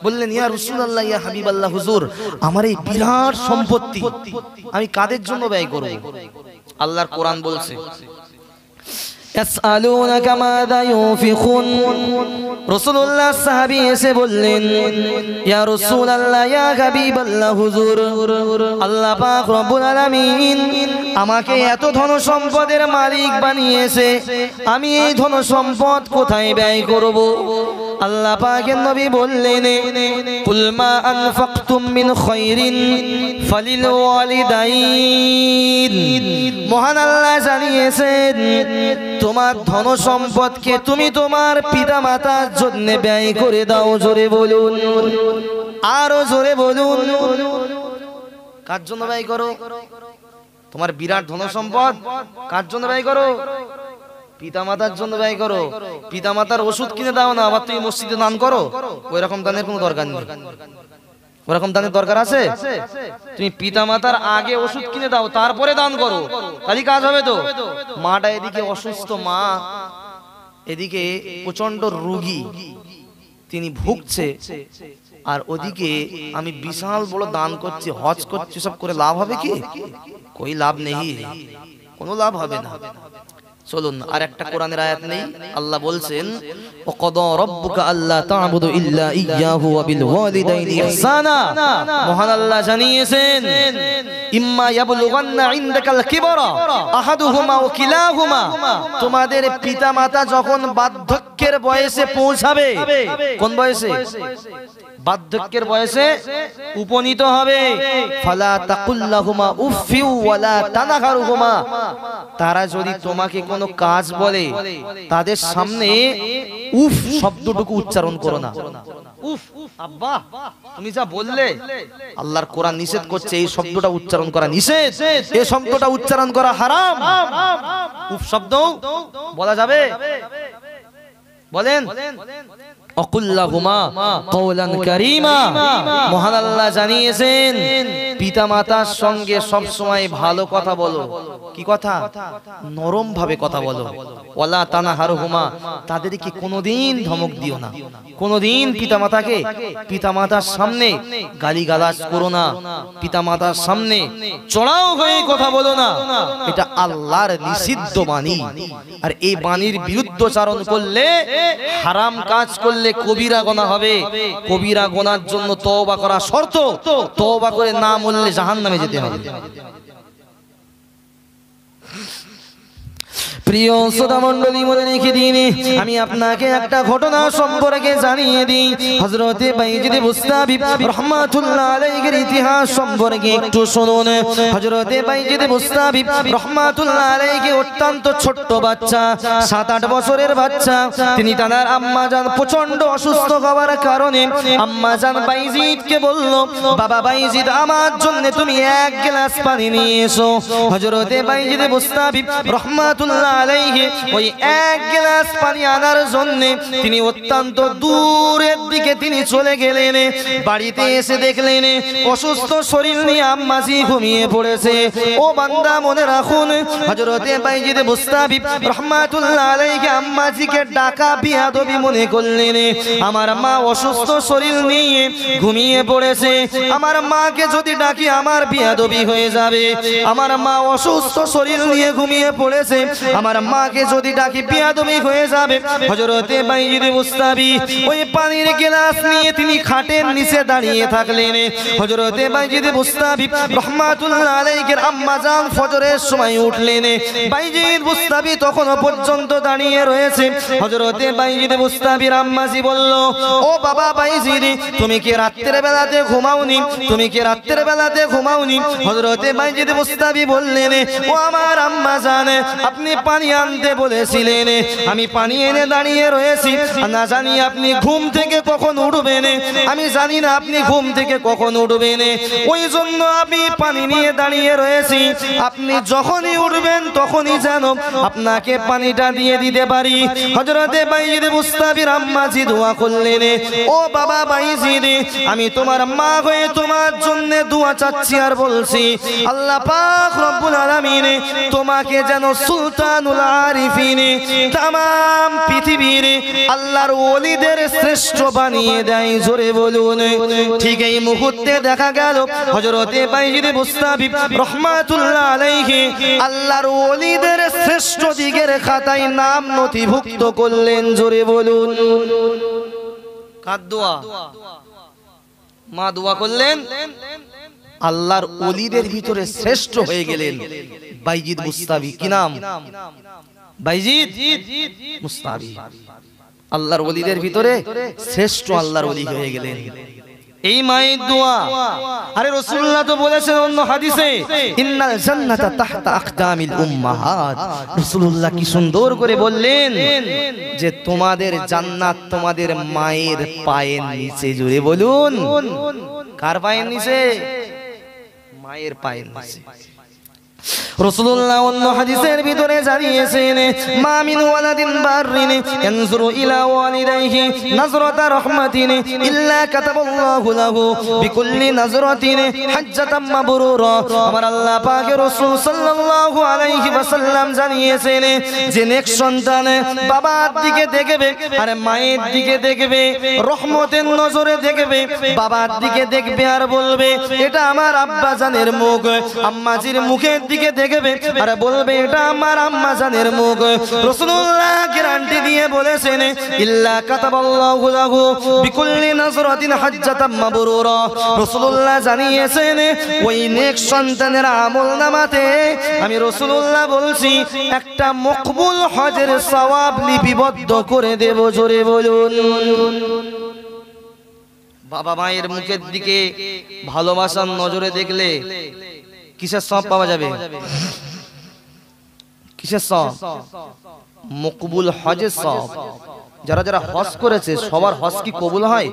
বললেন ইয়া রাসূলুল্লাহ, ইয়া হাবিবাল্লাহ, হুজুর আমার এই বিরাট সম্পত্তি আমি কাদের জন্য ব্যয় করব? আল্লাহর কোরআন বলছে ইয়াসআলুনাকা মাযা ইউনফিকুন। রাসূলুল্লাহ সাহাবী এসে বললেন ইয়া রাসূলুল্লাহ, ইয়া হাবিবাল্লাহ, হুজুর আল্লাহ পাক রব্বুল আলামিন আমাকে এত ধন সম্পদের মালিক বানিয়েছে, আমি এই ধন সম্পদ কোথায় ব্যয় করব? আল্লাহ পাকের নবী বললেন কুল মা আনফাকতুম মিন খায়রিন ফালিল ওয়ালিদাইন। মহান আল্লাহ জানিয়েছেন তোমার ধন সম্পদকে তুমি তোমার পিতামাতার জন্য ব্যয় করে দাও। জোরে বলুন, আরো জোরে বলুন। কার জন্য ব্যয় করো? তোমার বিরাট ধন সম্পদ কার জন্য ব্যয় করো? পিতামাতার জন্য ব্যয় করো। পিতামাতার ওষুধ কিনে দাও না, আবার তুমি মসজিদে দান করো। ওইরকম দানের কোনো দরকার নেই। ওরকম দানের দরকার আছে? তুমি পিতামাতার আগে ওষুধ কিনে দাও, তারপরে দান করো, তাহলে কাজ হবে তো। মাটা এদিকে অসুস্থ, মা এদিকে প্রচন্ড রোগী, তিনি ভুগছে, আর ওদিকে আমি বিশাল বড় দান করছি, হজ করছি, সব করে লাভ হবে কি? কোই লাভ নেই, কোনো লাভ হবে না। চলুন আর একটা কোরআনের আয়াত নেই, আল্লাহ বলছেন ওয়াকাদা রাব্বুকা আল্লা তা'বুদু ইল্লা ইয়্যাহু ওয়া বিল ওয়ালিদাইনি ইহসানা। মহান আল্লাহ জানিয়েছেন ইম্মা ইয়াবলুগান্না ইনদাকাল কিবরা আহাদুহুমা ওয়া কিলাহুমা, তোমাদের পিতামাতা যখন বার্ধক্যের বয়সে পৌঁছাবে, কোন বয়সে? বার্ধক্যের বয়সে উপনীত হবে, ফালা তাকুল্লাহুমা উফিউ ওয়ালা তানহারহুমা, তারা যদি তোমাকে কোনো কাজ বলে তাদের সামনে উফ শব্দটুকু উচ্চারণ করো না। উফ আব্বা তুমি যা বললে, আল্লাহর কোরআন নিষেধ করছে এই শব্দটা উচ্চারণ করা নিষেধ, এই শব্দটা উচ্চারণ করা হারাম। উফ শব্দ বলা যাবে? বলেন অকুল্লাহুমা কওলান কারীমা। মহান আল্লাহ জানিয়েছেন পিতামাতার সঙ্গে সব সময় ভালো কথা বলো। কি কথা? নরম ভাবে কথা বলো। ওয়ালা তানহারহুমা, তাদেরকে কোনোদিন ধমক দিও না, কোনোদিন পিতামাতার সামনে গালিগালাজ করো না, পিতামাতার সামনে চড়াও হয়ে কথা বলো না। এটা আল্লাহর নিষিদ্ধ বাণী, আর এই বাণীর বিরুদ্ধচারণ করলে, হারাম কাজ করলে কবিরা গুনাহ হবে। কবিরা গুনার জন্য তওবা করা শর্ত, তওবা করে না মরলে জাহান্নামে যেতে হবে। প্রিয় শ্রোতা মণ্ডলী, মনে রেখে দিন, আমি আপনাকে একটা ঘটনা সম্পর্কে জানিয়ে দিই। হযরতে বাইজিদ বুস্তাবি রাহমাতুল্লাহ আলাইহির ইতিহাস সম্পর্কে একটু শুনুন। হযরতে বাইজিদ বুস্তাবি রাহমাতুল্লাহ আলাইহি অত্যন্ত ছোট্ট বাচ্চা, 7-8 বছরের বাচ্চা। তিনি তার আম্মা জান প্রচন্ড অসুস্থ হওয়ার কারণে আম্মা জান বাইজিদকে বলল, বাবা বাইজিদ আমার জন্য তুমি 1 গ্লাস পানি নিয়ে এসো। হযরতে বাইজিদ বুস্তাবি রাহমাতুল্লাহ আলাইহি ওই 1 গ্লাস পানি আনার জন্য তিনি অত্যন্ত দূরের দিকে তিনি চলে গেলেন। বাড়িতে এসে দেখলেন অসুস্থ শরীর নিয়ে আম্মাজি ঘুমিয়ে পড়েছে। ও বান্দা মনে রাখুন, হযরতে বাইজিদ বুস্তাবি রাহমাতুল্লাহ আলাইহি আম্মাজিকে ডাকা বিয়াদবি মনে করলেন। আমার মা অসুস্থ শরীর নিয়ে ঘুমিয়ে পড়েছে, আমার মাকে যদি ডাকি আমার বিয়াদবি হয়ে যাবে। আমার মা অসুস্থ শরীর নিয়ে ঘুমিয়ে পড়েছে, আমার মাকে যদি ডাকি বিয়াদবি হয়ে যাবে। হযরতে বাইজিদ বুস্তাবি ওই পানির গ্লাস নিয়ে তিনি খাটের নিচে দাঁড়িয়ে থাকলেন। হযরতে বাইজিদ বুস্তাবি রাহমাতুল্লাহ আলাইহির আম্মা জান ফজরের সময় উঠলেন। বাইজিদ বুস্তাবি তখনও পর্যন্ত দাঁড়িয়ে রয়েছে। হযরতে বাইজিদ বুস্তাবির আম্মাজি বলল, ও বাবা বাইজিদ, তুমি কি রাতের বেলাতে ঘুমাওনি? তুমি কি রাতের বেলাতে ঘুমাওনি? হযরতে বাইজিদ বুস্তাবি বললেন, ও আমার আম্মা জান, আপনি পানি আনতে বলেছিলেন, আমি পানি এনে দাঁড়িয়ে রয়েছি। না জানি আপনি ঘুম থেকে কখন উঠবেন, আমি জানি না আপনি ঘুম থেকে কখন উঠবেন, ওই জন্য আমি পানি নিয়ে দাঁড়িয়ে রয়েছি। আপনি যখনই উঠবেন তখনই যেন আপনাকে পানিটা দিয়ে দিতে পারি। হযরতে বাইজিদ বুস্তাবির আম্মাজি দোয়া করলেন, ও বাবা বাইজিদ, আমি তোমার মা হয়ে তোমার জন্য দোয়া চাচ্ছি আর বলছি, আল্লাহ পাক রব্বুল আলামিন তোমাকে যেন সুলতানুল আরিফিন, तमाम পৃথিবীর আল্লাহর ওলিদের শ্রেষ্ঠ বানিয়ে দেয়। জোরে বলুন। ঠিক এই মুহূর্তে দেখা গেল হযরতে বাইজিদ বুস্তাবি রাহমাতুল্লাহ আলাইহি আল্লাহর ওলিদের শ্রেষ্ঠ দিকের খাতায় নাম নথিভুক্ত করলেন। জোরে বলুন। কার দোয়া? মা দোয়া করলেন, আল্লাহর ওলিদের ভিতরে শ্রেষ্ঠ হয়ে গেলেন বাইজিদ বুস্তাবি। কি নাম? বাইজিদ বুস্তাবি। আল্লাহর ওলিদের ভিতরে শ্রেষ্ঠ আল্লাহর ওলি হয়ে গেলেন এই মায়ের দোয়া। আরে রাসূলুল্লাহ তো বলেছেন অন্য হাদিসে, ইন্নাল জান্নাতা তাহতা আকদামিল উম্মাহাত। রাসূলুল্লাহ কি সুন্দর করে বললেন যে তোমাদের জান্নাত তোমাদের মায়ের পায়ের নিচে। জুড়ে বলুন। কার পায়ের নিচে? মায়ের পায়ের নিচে। রাসূলুল্লাহ অন্য হাদিসের ভিতরে জানিয়েছেন, মা মিন ওয়ালাদিন বাররিন ইয়ানজুরু ইলা ওয়ালিদাইহি নাজরাতা রাহমাতিন ইল্লা কাতাবাল্লাহু লাহু বিকুল্লি নাজরাতিন হাজ্জাতাম মাবরুরা। আমার আল্লাহ পাকের রাসূল সাল্লাল্লাহু আলাইহি ওয়াসাল্লাম জানিয়েছেন যে নেক সন্তান বাবার দিকে দেখবে আর মায়ের দিকে দেখবে, রহমতের নজরে দেখবে, বাবার দিকে দেখবে আর বলবে এটা আমার আব্বা জানের মুখ, আম্মাজির মুখের দিকে দেখবে আর বলবে এটা আমার আম্মা জানের মুখ। রাসূলুল্লাহ গ্যারান্টি দিয়ে বলেছেন ইল্লা কাতাবাল্লাহু লাহু বিকুল্লি নাজরাতিন হাজ্জাতাম মাবরুরা। রাসূলুল্লাহ জানিয়েছেন ওই নেক সন্তানের আমলনামাতে আমি রাসূলুল্লাহ বলছি একটা মকবুল হজের সওয়াব লিপিবদ্ধ করে দেব। জোরে বলুন। বাবা মায়ের মুখের দিকে ভালোবাসার নজরে দেখলে কিসের সওয়াব পাওয়া যাবে? কিসের সওয়াব? মকবুল হজের সওয়াব। যারা যারা হজ করেছে সবার হজ কি কবুল হয়?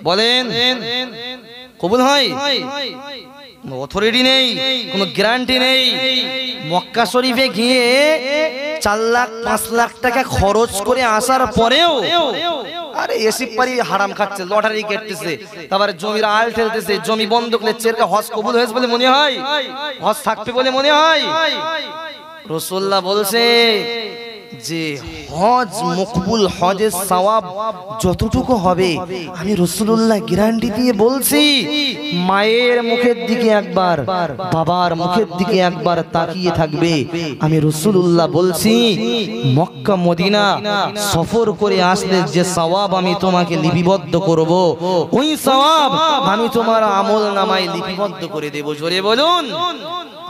বলেন কবুল হয়? অথরিটি নেই, কোনো গ্যারান্টি নেই। মক্কা শরীফে গিয়ে 4 লাখ 5 লাখ টাকা খরচ করে আসার পরেও আরে এসি পারি হারাম খাচ্ছে, লটারি কেটতেছে, তারপরে জমির আল ঠেলতেছে, জমি বন্ধক নিচ্ছে, এর হজ কবুল হয়েছে বলে মনে হয়? হজ থাকবে বলে মনে হয়? রাসূলুল্লাহ বলছে যে হজ মকবুল হজের সওয়াব যতটুকু হবে আমি রাসূলুল্লাহ গ্যারান্টি দিয়ে বলছি মায়ের মুখের দিকে একবার বাবার মুখের দিকে একবার তাকিয়ে থাকবে। আমি রাসূলুল্লাহ বলছি মক্কা মদিনা সফর করে আসলে যে সওয়াব আমি তোমাকে লিপিবদ্ধ করব ওই সওয়াব আমি তোমার আমলনামায় লিপিবদ্ধ করে দেব। জোরে বলুন,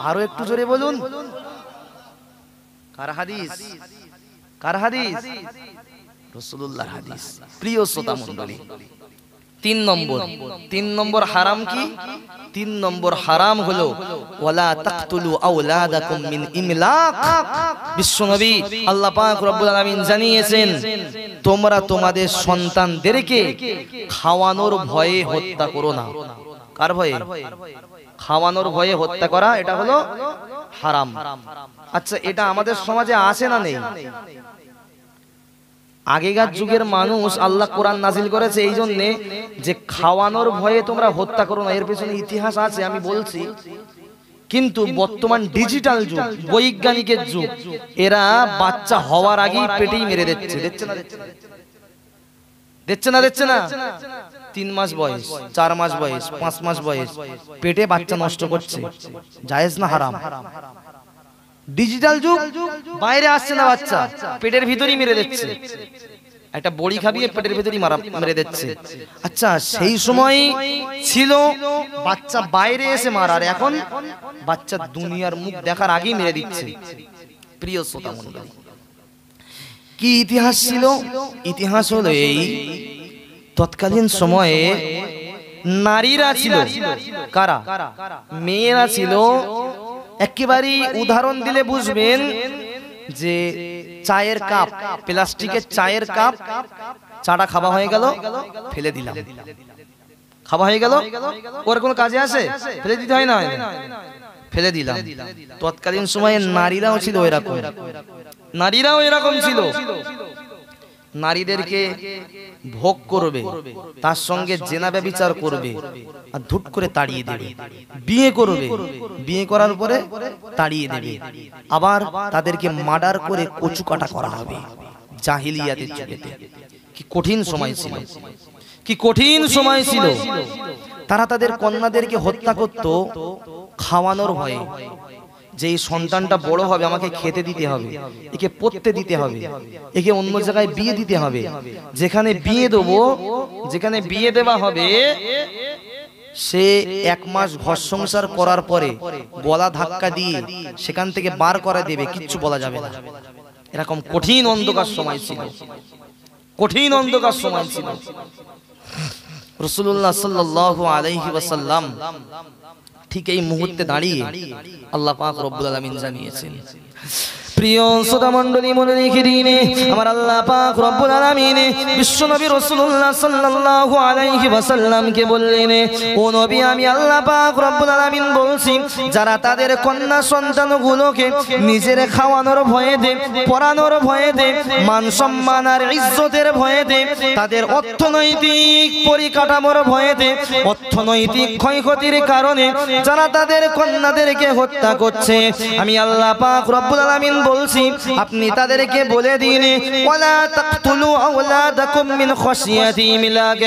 আরো একটু জোরে বলুন। কার হাদিস? কার হাদিস? রাসূলুল্লাহর হাদিস। প্রিয় শ্রোতা মণ্ডলী, 3 নম্বর হারাম কি? 3 নম্বর হারাম হলো ওয়ালা তাকতুলু আওলাদাকুম মিন ইমলাক। বিশ্বনবী আল্লাহ পাক রব্বুল আলামিন জানিয়েছেন তোমরা তোমাদের সন্তানদেরকে খাওয়ানোর ভয়ে হত্যা করো না। কার ভয়ে? খাওয়ানোর ভয়ে হত্যা করা, এটা হলো হারাম। আচ্ছা, এটা আমাদের সমাজে আছে না নেই? আগেকার যুগের মানুষ আল্লাহ কোরআন নাজিল করেছে এই জন্যে যে খাওয়ানোর ভয়ে তোমরা হত্যা করো না। এর পেছনে ইতিহাস আছে, আমি বলছি। কিন্তু বর্তমান ডিজিটাল যুগ, বৈজ্ঞানিকের যুগ, এরা বাচ্চা হওয়ার আগেই পেটেই মেরে দিচ্ছে। দিচ্ছে না? দিচ্ছে না? দিচ্ছে না? 3 মাস বয়স, 4 মাস বয়স, 5 মাস বয়স পেটে বাচ্চা নষ্ট করছে। জায়েজ না হারাম? ডিজিটাল যুগ, বাইরে আসছে না বাচ্চা, পেটের ভিতরই মেরে দিচ্ছে। একটা বড়ি খাবিয়ে পেটের ভিতরই মেরে দিচ্ছে। আচ্ছা, সেই সময় ছিল বাচ্চা বাইরে এসে মারার, এখন বাচ্চা দুনিয়ার মুখ দেখার আগেই মেরে দিচ্ছে। প্রিয় শ্রোতা মণ্ডলী, কি ইতিহাস ছিল? ইতিহাস হলো এই, তৎকালীন সময়ে নারীরা ছিল, কারা? মেয়েরা ছিল। একেবারে উদাহরণ দিলে বুঝবেন যে চায়ের কাপ, প্লাস্টিকের চায়ের কাপ, চাটা খাওয়া হয়ে গেল, ফেলে দিলাম। খাওয়া হয়ে গেল, ওর কোনো কাজে আসে? ফেলে দিতে হয় না? ফেলে দিলাম। তৎকালীন সময়ে নারীরাও ছিল এরকম, নারীরাও এরকম ছিল। নারীদেরকে ভোগ করবে, তার সঙ্গে জেনা ব্যভিচার করবে, আর ধুট করে তাড়িয়ে দেবে। বিয়ে করবে, বিয়ে করার পরে তাড়িয়ে দেবে। আবার তাদেরকে মার্ডার করে কচু কাটা করা হবে। জাহিলিয়াতের যুগেতে কি কঠিন সময় ছিল, কি কঠিন সময় ছিল। তারা তাদের কন্যাদেরকে হত্যা করত খাওয়ানোর ভয়ে, যে এই সন্তানটা বড় হবে, আমাকে খেতে দিতে হবে, একে পড়তে দিতে হবে, একে অন্য জায়গায় বিয়ে দিতে হবে। যেখানে বিয়ে দেবো, যেখানে বিয়ে দেওয়া হবে, সে 1 মাস ঘর সংসার করার পরে গলা ধাক্কা দিয়ে সেখান থেকে বার করে দেবে, কিচ্ছু বলা যাবে না। এরকম কঠিন অন্ধকার সময় ছিল, কঠিন অন্ধকার সময় ছিল। রাসূলুল্লাহ সাল্লাল্লাহু আলাইহি ওয়াসাল্লাম ঠিক এই মুহূর্তে দাঁড়িয়ে আল্লাহ পাক রব্বুল আলামিন জানিয়েছেন। প্রিয় শ্রোতা মণ্ডলী, মনে রেখে দিন, আমার আল্লাহ পাক রব্বুল আলামিন বিশ্বনবী রাসূলুল্লাহ সাল্লাল্লাহু আলাইহি ওয়াসাল্লামকে বললেন, ও নবী, আমি আল্লাহ পাক রব্বুল আলামিন বলছি, যারা তাদের কন্যা সন্তানগুলোকে নিজের খাওয়ানোর ভয়েতে, পড়ানোর ভয়েতে, মান সম্মান আর ইজ্জতের ভয়েতে, তাদের অর্থনৈতিক পরিকাঠামোর ভয়েতে, অর্থনৈতিক ক্ষয়ক্ষতির কারণে যারা তাদের কন্যাদেরকে হত্যা করছে, আমি আল্লাহ পাক রব্বুল আলামিন বলছি আপনি তাদেরকে বলে দিন ওয়ালা তাকতুলু আওলাদাকুম মিন খাশিয়াতি ইমলাক।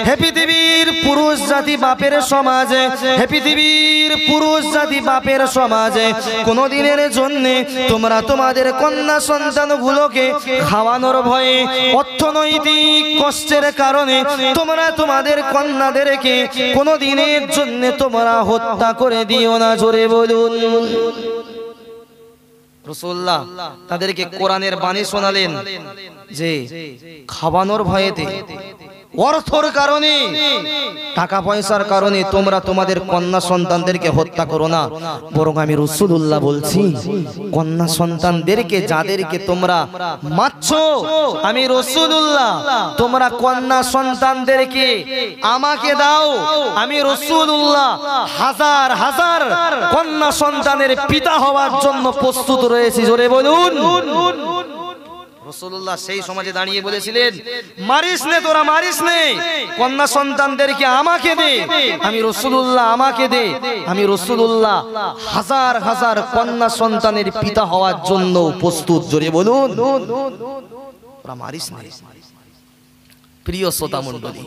হে পৃথিবীর পুরুষ জাতি বাপের সমাজে, হে পৃথিবীর পুরুষ জাতি বাপের সমাজে কোনদিনের জন্য তোমরা তোমাদের কন্যা সন্তানগুলোকে খাওয়ানোর ভয়ে, অর্থনৈতিক কষ্টের কারণে তোমরা তোমাদের কন্যাদেরকে কোনদিনের জন্য তোমরা হত্যা করে দিও না। জোরে বলুন। রাসূলুল্লাহ তাদেরকে কোরআনের বাণী শোনালেন যে খাওয়ানোর ভয়েতে, অর্থের কারণে, টাকা পয়সার কারণে তোমরা তোমাদের কন্যা সন্তানদেরকে হত্যা করো না, বরং আমি রাসূলুল্লাহ বলছি কন্যা সন্তানদেরকে যাদেরকে তোমরা মারছো, আমি রাসূলুল্লাহ তোমরা কন্যা সন্তানদেরকে আমাকে দাও। আমি রাসূলুল্লাহ হাজার হাজার কন্যা সন্তানের পিতা হওয়ার জন্য প্রস্তুত রয়েছি। জোরে বলুন। রাসূলুল্লাহ সেই সমাজে দাঁড়িয়ে বলেছিলেন মারিস নে, তোরা মারিস নে, কন্যা সন্তানদেরকে আমাকে দে। আমি রাসূলুল্লাহ আমাকে দে। আমি রাসূলুল্লাহ হাজার হাজার কন্যা সন্তানের পিতা হওয়ার জন্য প্রস্তুত। জোরে বলুন। তোরা মারিস নে। প্রিয় শ্রোতা মণ্ডলী,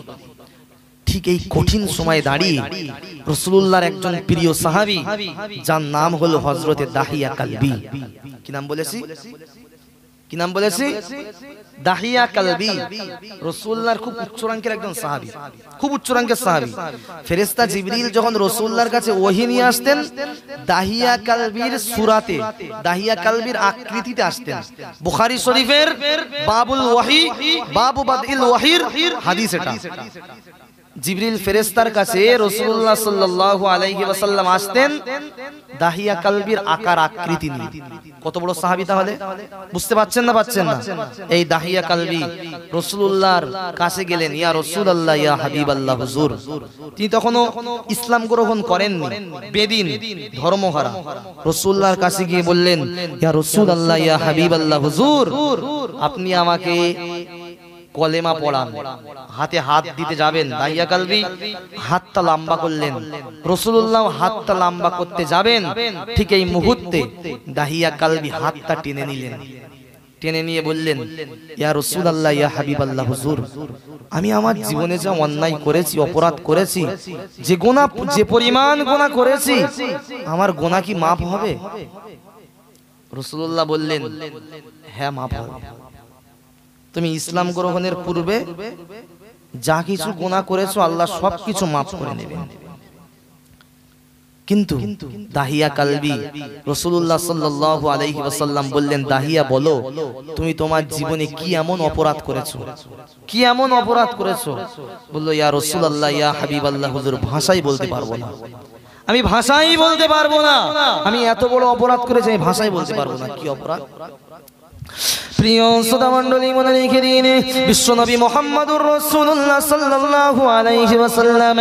ঠিক এই কঠিন সময়ে দাঁড়িয়ে রাসূলুল্লাহর একজন প্রিয় সাহাবী যার নাম হলো হযরতে দাহিয়া কালবি। কি নাম বলেছি? কি নাম বলেছি? দাহিয়া কালবি। রাসূলুল্লাহর খুব উচ্চ র‍্যাঙ্কের একজন সাহাবী, খুব উচ্চ র‍্যাঙ্কের সাহাবী। ফেরেশতা জিবরিল যখন রাসূলুল্লাহর কাছে ওহী নিয়ে আসতেন, দাহিয়া কালবির সূরাতে, দাহিয়া কালবির আকৃতিতে আসতেন। বুখারী শরীফের বাবুল ওয়াহি, বাবু বাদিল ওয়াহির হাদিস এটা। জিবরিল ফেরেশতার কাছে রাসূলুল্লাহ সাল্লাল্লাহু আলাইহি ওয়াসাল্লাম আসতেন দাহিয়া কালবির আকার আকৃতি নিয়ে। কত বড় সাহাবী তাহলে, বুঝতে পারছেন না? পাচ্ছেন না? এই দাহিয়া কালবি রাসূলুল্লাহর কাছে গেলেন, ইয়া রাসূলুল্লাহ, ইয়া হাবিবাল্লাহ হুজুর। তিনি তখনও ইসলাম গ্রহণ করেননি, বেদিন, ধর্মহারা। রাসূলুল্লাহর কাছে গিয়ে বললেন, ইয়া রাসূলুল্লাহ, ইয়া হাবিবাল্লাহ হুজুর, আপনি আমাকে কলেমা পড়ান। হাতে হাত দিতে যাবেন, দাহিয়া কালবি হাতটা লম্বা করলেন। রাসূলুল্লাহ হাতটা লম্বা করতে যাবেন, ঠিক এই মুহূর্তে দাহিয়া কালবি হাতটা টেনে নিলেন। টেনে নিয়ে বললেন, ইয়া রাসূলুল্লাহ, ইয়া হাবিবাল্লাহ হুজুর, আমি আমার জীবনে যা অন্যায় করেছি, অপরাধ করেছি, যে গুনাহ, যে পরিমাণ গুনাহ করেছি, আমার গুনাহ কি মাফ হবে? রাসূলুল্লাহ বললেন, হ্যাঁ মাফ হবে। তুমি ইসলাম গ্রহণের পূর্বে যা কিছু গুনাহ করেছো আল্লাহ সবকিছু মাফ করে নেবেন। কিন্তু দাহিয়া কালবি রাসূলুল্লাহ সাল্লাল্লাহু আলাইহি ওয়াসাল্লাম বললেন, দাহিয়া বলো, তুমি তোমার জীবনে কি এমন অপরাধ করেছো, কি এমন অপরাধ করেছো? বলল, ইয়া রাসূলুল্লাহ, ইয়া হাবিবাল্লাহ হুজুর, ভাষাই বলতে পারবো না, আমি ভাষাই বলতে পারবো না, আমি এত বড় অপরাধ করেছি, আমি ভাষাই বলতে পারবো না। কি অপরাধ? প্রিয় শ্রোতা মণ্ডলী, মনে রেখে দিন, বিশ্বনবী মুহাম্মদুর রাসূলুল্লাহ সাল্লাল্লাহু আলাইহি ওয়াসাল্লাম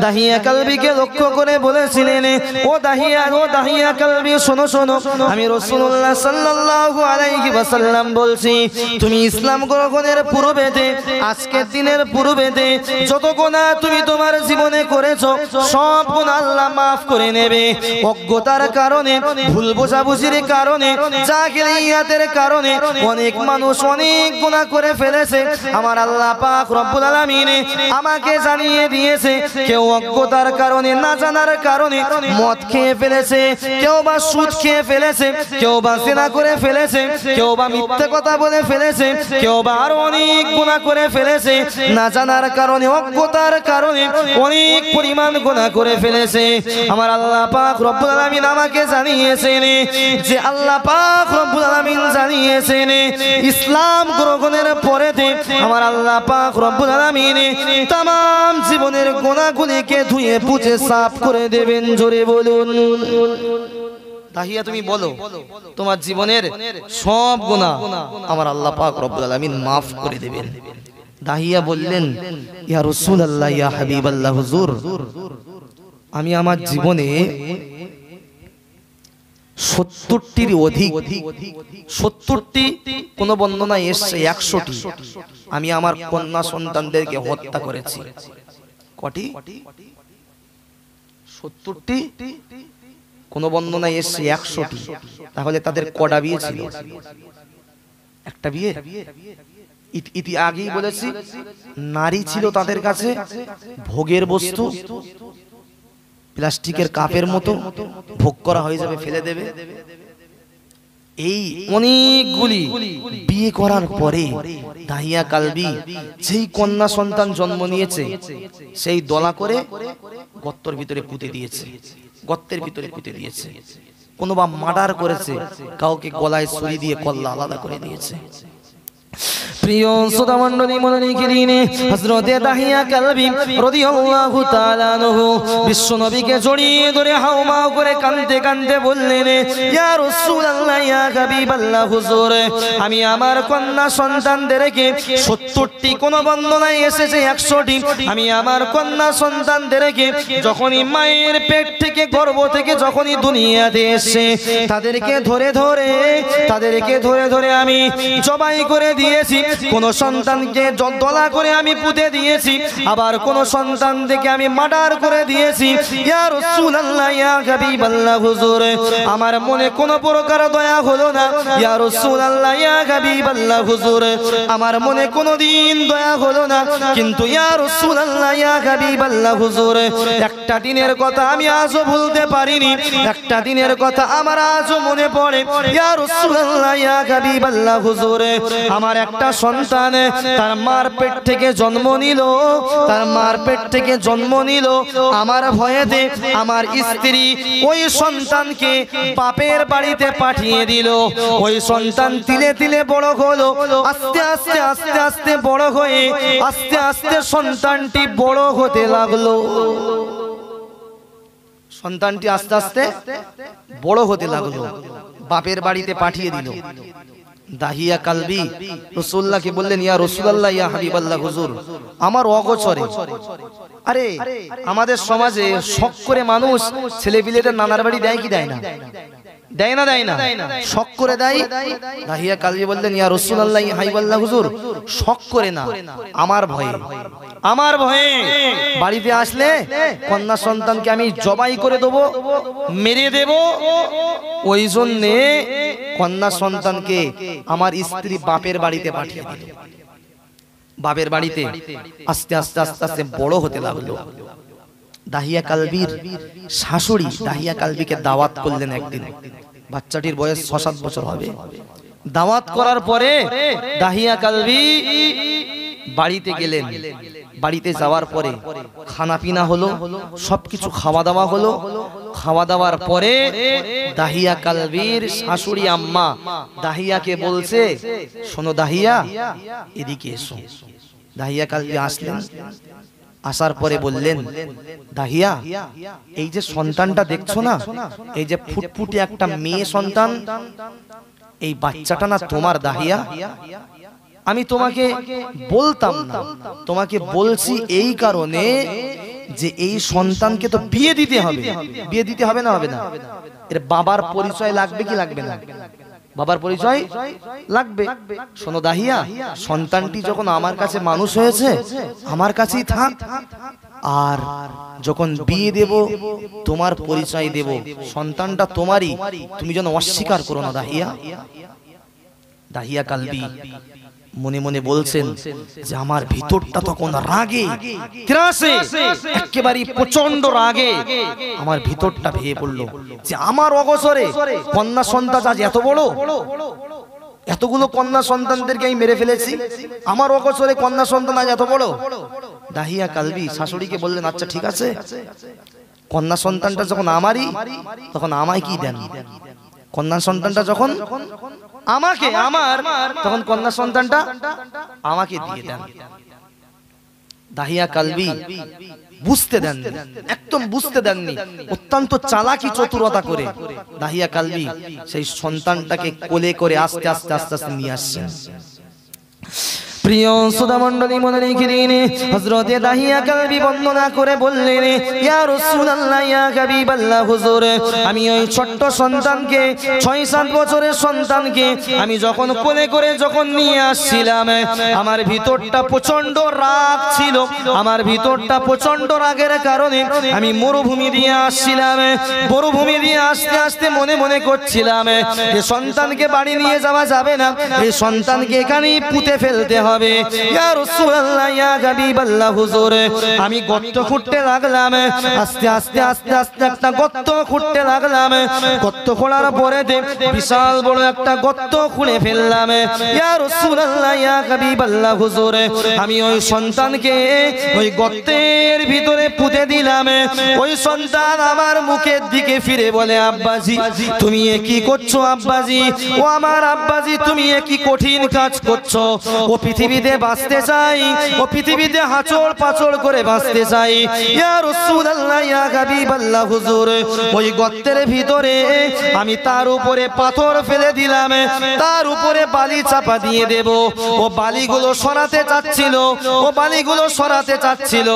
দাহিয়া কালবিকে লক্ষ্য করে বলেছিলেন, ও দাহিয়া কালবি, শোনো শোনো, আমি রাসূলুল্লাহ সাল্লাল্লাহু আলাইহি ওয়াসাল্লাম বলছি, তুমি ইসলাম গ্রহণের পূর্বেতে, আজকের দিনের পূর্বেতে যত গুনাহ তুমি তোমার জীবনে করেছো সব গুনাহ আল্লাহ মাফ করে নেবে। অজ্ঞতার কারণে, ভুল বোঝাবুঝির কারণে, জাহেলিয়াতের কারণে অনেক মানুষ অনেক গুনাহ করে ফেলেছে। আমার আল্লাহ পাক রব্বুল আলামিন আমাকে জানিয়ে দিয়েছে, কেউ অজ্ঞতার কারণে, না জানার কারণে মদ খেয়ে ফেলেছে, কেউ বা সুদ খেয়ে ফেলেছে, কেউ বা জিনা করে ফেলেছে, কেউ বা মিথ্যা কথা বলে ফেলেছে, কেউ বা আরো অনেক গুনাহ করে ফেলেছে। না জানার কারণে, অজ্ঞতার কারণে অনেক পরিমাণ গুনাহ করে ফেলেছে। আমার আল্লাহ পাক রব্বুল আলামিন আমাকে জানিয়েছেন যে, আল্লাহ পাক রব্বুল আলামিন জানিয়েছেন ইসলাম গ্রহণের পরেতে আমার আল্লাহ পাক রব্বুল আলামিন तमाम জীবনের গুনাহগুলিকে ধুয়ে মুছে সাফ করে দেবেন। জোরে বলুন। দাহিয়া, তুমি বলো তোমার জীবনের সব গুনাহ আমার আল্লাহ পাক রব্বুল আলামিন maaf করে দেবেন। দাহিয়া বললেন, ইয়া রাসূলুল্লাহ, ইয়া হাবিবাল্লাহ হুজুর, আমি আমার জীবনে 70টির অধিক, 70টি, কোন বর্ণনায় এসেছে 100টি, আমি আমার কন্যা সন্তানদেরকে হত্যা করেছি। কটি? 70টি কোন বর্ণনায় এসছে 100টি। তাহলে তাদের কটা বিয়ে ছিল? একটা বিয়ে। ইতি আগেই বলেছি, নারী ছিল তাদের কাছে ভোগের বস্তু, প্লাস্টিকের কাপের মতো, ভোগ করা হয়ে যাবে, ফেলে দেবে। এই অনেকগুলি বিয়ে করার পরে দাহিয়া কালবি যেই কন্যা সন্তান জন্ম নিয়েছে সেই দলা করে গর্তের ভিতরে পুঁতে দিয়েছে, গর্তের ভিতরে পুঁতে দিয়েছে। কোনো বা মার্ডার করেছে, কাউকে গলায় ছুরি দিয়ে কল্লা আলাদা করে দিয়েছে। প্রিয় শ্রোতা মণ্ডলী, মনে রেখে দিন, হযরতে দাহিয়া কালবি রাদিয়াল্লাহু তাআলা আনহু বিশ্বনবীকে জড়িয়ে ধরে হাউমাউ করে কাঁদতে কাঁদতে বললেন, ইয়া রাসূলুল্লাহ, ইয়া হাবিবাল্লাহ, হুজুর, আমি আমার কন্যা সন্তানদেরকে 70টি, কোন বর্ণনায় এসেছে 100টি, আমি আমার কন্যা সন্তানদেরকে যখনই মায়ের পেট থেকে, গর্ভ থেকে যখনই দুনিয়াতে এসে তাদেরকে ধরে ধরে আমি জবাই করে দিয়েছি। কোন সন্তানকে দলা করে আমি পুঁতে দিয়েছি, আবার কোন সন্তান থেকে আমি মার্ডার করে দিয়েছি। ইয়া রাসূলুল্লাহ, ইয়া হাবিবাল্লাহ, হুজুর, আমার মনে কোন প্রকার দয়া হলো না। ইয়া রাসূলুল্লাহ, ইয়া হাবিবাল্লাহ, হুজুর, আমার মনে কোনদিন দয়া হলো না। কিন্তু ইয়া রাসূলুল্লাহ, ইয়া হাবিবাল্লাহ, হুজুর, একটা দিনের কথা আমি আজও ভুলতে পারিনি, একটা দিনের কথা আমার আজও মনে পড়ে। ইয়া রাসূলুল্লাহ, ইয়া হাবিবাল্লাহ, হুজুর, আমার একটা সন্তান তার মার পেট থেকে জন্ম নিল, তার মার পেট থেকে জন্ম নিল। আমার ভয়েতে আমার স্ত্রী ওই সন্তানকে বাপের বাড়িতে পাঠিয়ে দিল। ওই সন্তান তিলে তিলে বড় হলো, আস্তে আস্তে আস্তে আস্তে বড় হয়ে আস্তে আস্তে সন্তানটি বড় হতে লাগলো। সন্তানটি আস্তে আস্তে বড় হতে লাগলো, বাপের বাড়িতে পাঠিয়ে দিল। দাহিয়া কালবি রাসূলুল্লাহকে বললেন, ইয়া রাসূলুল্লাহ, ইয়া হাবিবাল্লাহ, হুজুর, আমার অগোচরে, আরে আমাদের সমাজে শখ করে মানুষ ছেলেপিলেদের নানার বাড়ি দেয় কি দেয় না? দেয় না, দেয় না, শখ করে দেয়। দাহিয়া কালবি বললেন, ইয়া রাসূলুল্লাহ, ইয়া হাবিবাল্লাহ, হুজুর, শখ করে না, আমার ভয়ে, আমার ভয়ে বাড়িতে আসলে কন্যা সন্তানকে আমি জবাই করে দেবো, মেরে দেব। ওই জন্যে কন্যা সন্তানকে আমার স্ত্রী বাপের বাড়িতে পাঠিয়ে দিল। বাপের বাড়িতে আস্তে আস্তে আস্তে আস্তে বড় হতে লাগলো। দাহিয়া কালবির শাশুড়ি দাহিয়া কালবিকে দাওয়াত করলেন একদিন। বাচ্চাটির বয়স 6-7 বছর হবে। দাওয়াত করার পরে দাহিয়া কালবি বাড়িতে গেলেন। বাড়িতে যাওয়ার পরে খানা পিনা হলো, সবকিছু খাওয়া দাওয়া হলো। খাওয়া দাওয়ার পরে দাহিয়া কালবির শাশুড়ি আম্মা দাহিয়াকে বলছে, শোনো দাহিয়া, এদিকে এসো। দাহিয়া কালবি আসলেন। আসার পরে বললেন, দাহিয়া, এই যে সন্তানটা দেখছো না, এই যে ফুটফুটে একটা মেয়ে সন্তান, এই বাচ্চাটা না তোমার দাহিয়া। আমি তোমাকে বলতাম না, তোমাকে বলছি এই কারণে যে এই সন্তানকে তো বিয়ে দিতে হবে। বিয়ে দিতে হবে না? হবে না? এর বাবার পরিচয় লাগবে কি লাগবে না? বাবার পরিচয় লাগবে। শোনো দাহিয়া, সন্তানটি যখন আমার কাছে মানুষ হয়েছে, আমার কাছেই থাক। আর যখন বিয়ে দেব তোমার পরিচয় দেব, সন্তানটা তোমারই, তুমি যেন অস্বীকার করো না দাহিয়া। দাহিয়া কালবি মনে মনে বলছেন যে আমার ভিতরটা তখন রাগে ত্রাসে, একেবারে প্রচন্ড রাগে আমার ভিতরটা ভেঙে পড়লো যে আমার অগোচরে কন্যা সন্তান আজ এত বড়, এতগুলো কন্যা সন্তানদেরকে আমি মেরে ফেলেছি, আমার অগোচরে কন্যা সন্তান আজ এত বড়। দাহিয়া কালবি শাশুড়িকে বললেন, আচ্ছা ঠিক আছে, কন্যা সন্তানটা যখন আমারই, তখন আমায় কি দেন? কন্যা সন্তানটা যখন আমাকে, আমার, তখন কন্যা সন্তানটা আমাকে দিয়ে দেন। দাহিয়া কালবি বুঝতে দেননি, একদম বুঝতে দেননি। অত্যন্ত চালাকি চতুরতা করে দাহিয়া কালবি সেই সন্তানটাকে কোলে করে আস্তে আস্তে আস্তে আস্তে নিয়ে আসছেন। প্রিয় শ্রোতা মণ্ডলী মনে রেখে দিন হযরতে দাহিয়া কালবি বর্ণনা করে বললেন ইয়া রাসূলুল্লাহ ইয়া হাবিবাল্লাহ হুজুর আমি ওই ছোট্ট সন্তানকে 6-7 বছরের সন্তানকে আমি যখন কোলে করে যখন নিয়ে আসছিলাম আমার ভিতরটা প্রচন্ড রাগ ছিল আমার ভিতরটা প্রচন্ড রাগের কারণে আমি মরুভূমি দিয়ে আসছিলাম মরুভূমি দিয়ে আসতে আসতে মনে মনে করছিলাম যে সন্তানকে বাড়ি নিয়ে যাওয়া যাবে না এই সন্তানকে এখানেই পুঁতে ফেলতে হবে ইয়া রাসূলুল্লাহ ইয়া হাবিবাল্লাহ হুজুর আমি গর্ত খুঁড়তে লাগলাম আস্তে আস্তে আস্তে আস্তে একটা গর্ত খুঁড়তে লাগলাম গর্ত খোঁড়ার পরে বিশাল বড় একটা গর্ত খুঁড়ে ফেললাম ইয়া রাসূলুল্লাহ ইয়া হাবিবাল্লাহ হুজুর আমি ওই সন্তানকে ওই গর্তের ভিতরে পুঁতে দিলাম ওই সন্তান আমার মুখের দিকে ফিরে বলে আব্বাজি তুমি এ কি করছো আব্বাজি ও আমার আব্বাজি তুমি এ কি কঠিন কাজ করছো ও পৃথিবীতে বাঁচতে চাই ও পৃথিবীতে হাঁচড় পাচড় করে বাঁচতে চাই ইয়া রাসূলুল্লাহ ইয়া হাবিবাল্লাহ হুজুর ওই গর্তের ভিতরে আমি তার উপরে পাথর ফেলে দিলাম তার উপরে বালি চাপা দিয়ে দেব ও বালিগুলো সরাতে চাচ্ছিল ও বালিগুলো সরাতে চাচ্ছিল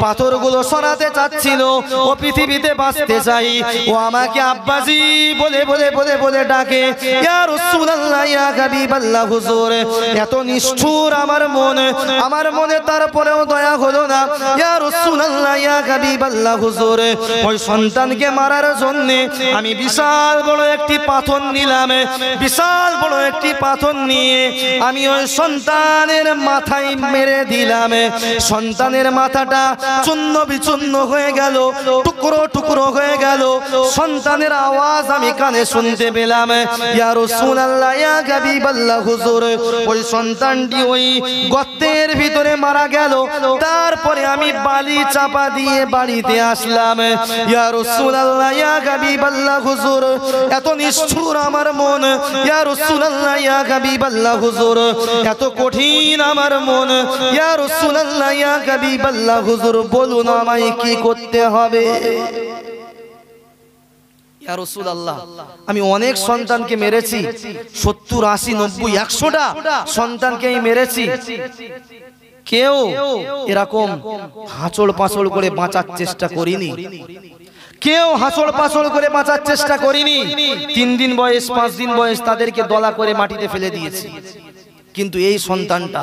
পাথরগুলো সরাতে চাচ্ছিল ও পৃথিবীতে বাঁচতে চাই ও আমাকে আব্বাজি বলে বলে বলে বলে ডাকে ইয়া রাসূলুল্লাহ ইয়া হাবিবাল্লাহ হুজুর এত নিষ্ঠুর আমার মনে তারপরেও দয়া হলো না ইয়া রাসূলুল্লাহ ইয়া হাবিবাল্লাহ হুজুর ওই সন্তানকে মারার জন্য আমি বিশাল বড় একটি পাথর নিলাম বিশাল বড় একটি পাথর নিয়ে আমি ওই সন্তানের মাথায় মেরে দিলাম সন্তানের মাথাটা চূর্ণ বিচূর্ণ হয়ে গেল টুকরো টুকরো হয়ে গেল সন্তানের আওয়াজ আমি কানে শুনতে পেলাম ইয়া রাসূলুল্লাহ ইয়া হাবিবাল্লাহ হুজুর ওই সন্তানটি ওই গর্তের ভিতরে মারা গেল তারপরে আমি বালি চাপা দিয়ে বাড়িতে আসলাম ইয়া রাসূলুল্লাহ ইয়া হাবিবাল্লাহ হুজুর এত নিষ্ঠুর আমার মন ইয়া রাসূলুল্লাহ ইয়া হাবিবাল্লাহ হুজুর এত কঠিন আমার মন ইয়া রাসূলুল্লাহ ইয়া হাবিবাল্লাহ হুজুর বলুন আমায় কি করতে হবে ইয়া রাসূলুল্লাহ আমি অনেক সন্তানকে মেরেছি 70 80 90 100টা সন্তানকে আমি মেরেছি কেউ এরকম হাঁচড় পাঁচড় করে বাঁচার চেষ্টা করিনি কেউ হাঁচড় পাঁচড় করে বাঁচার চেষ্টা করিনি 3 দিন বয়স 5 দিন বয়স তাদেরকে দলা করে মাটিতে ফেলে দিয়েছি কিন্তু এই সন্তানটা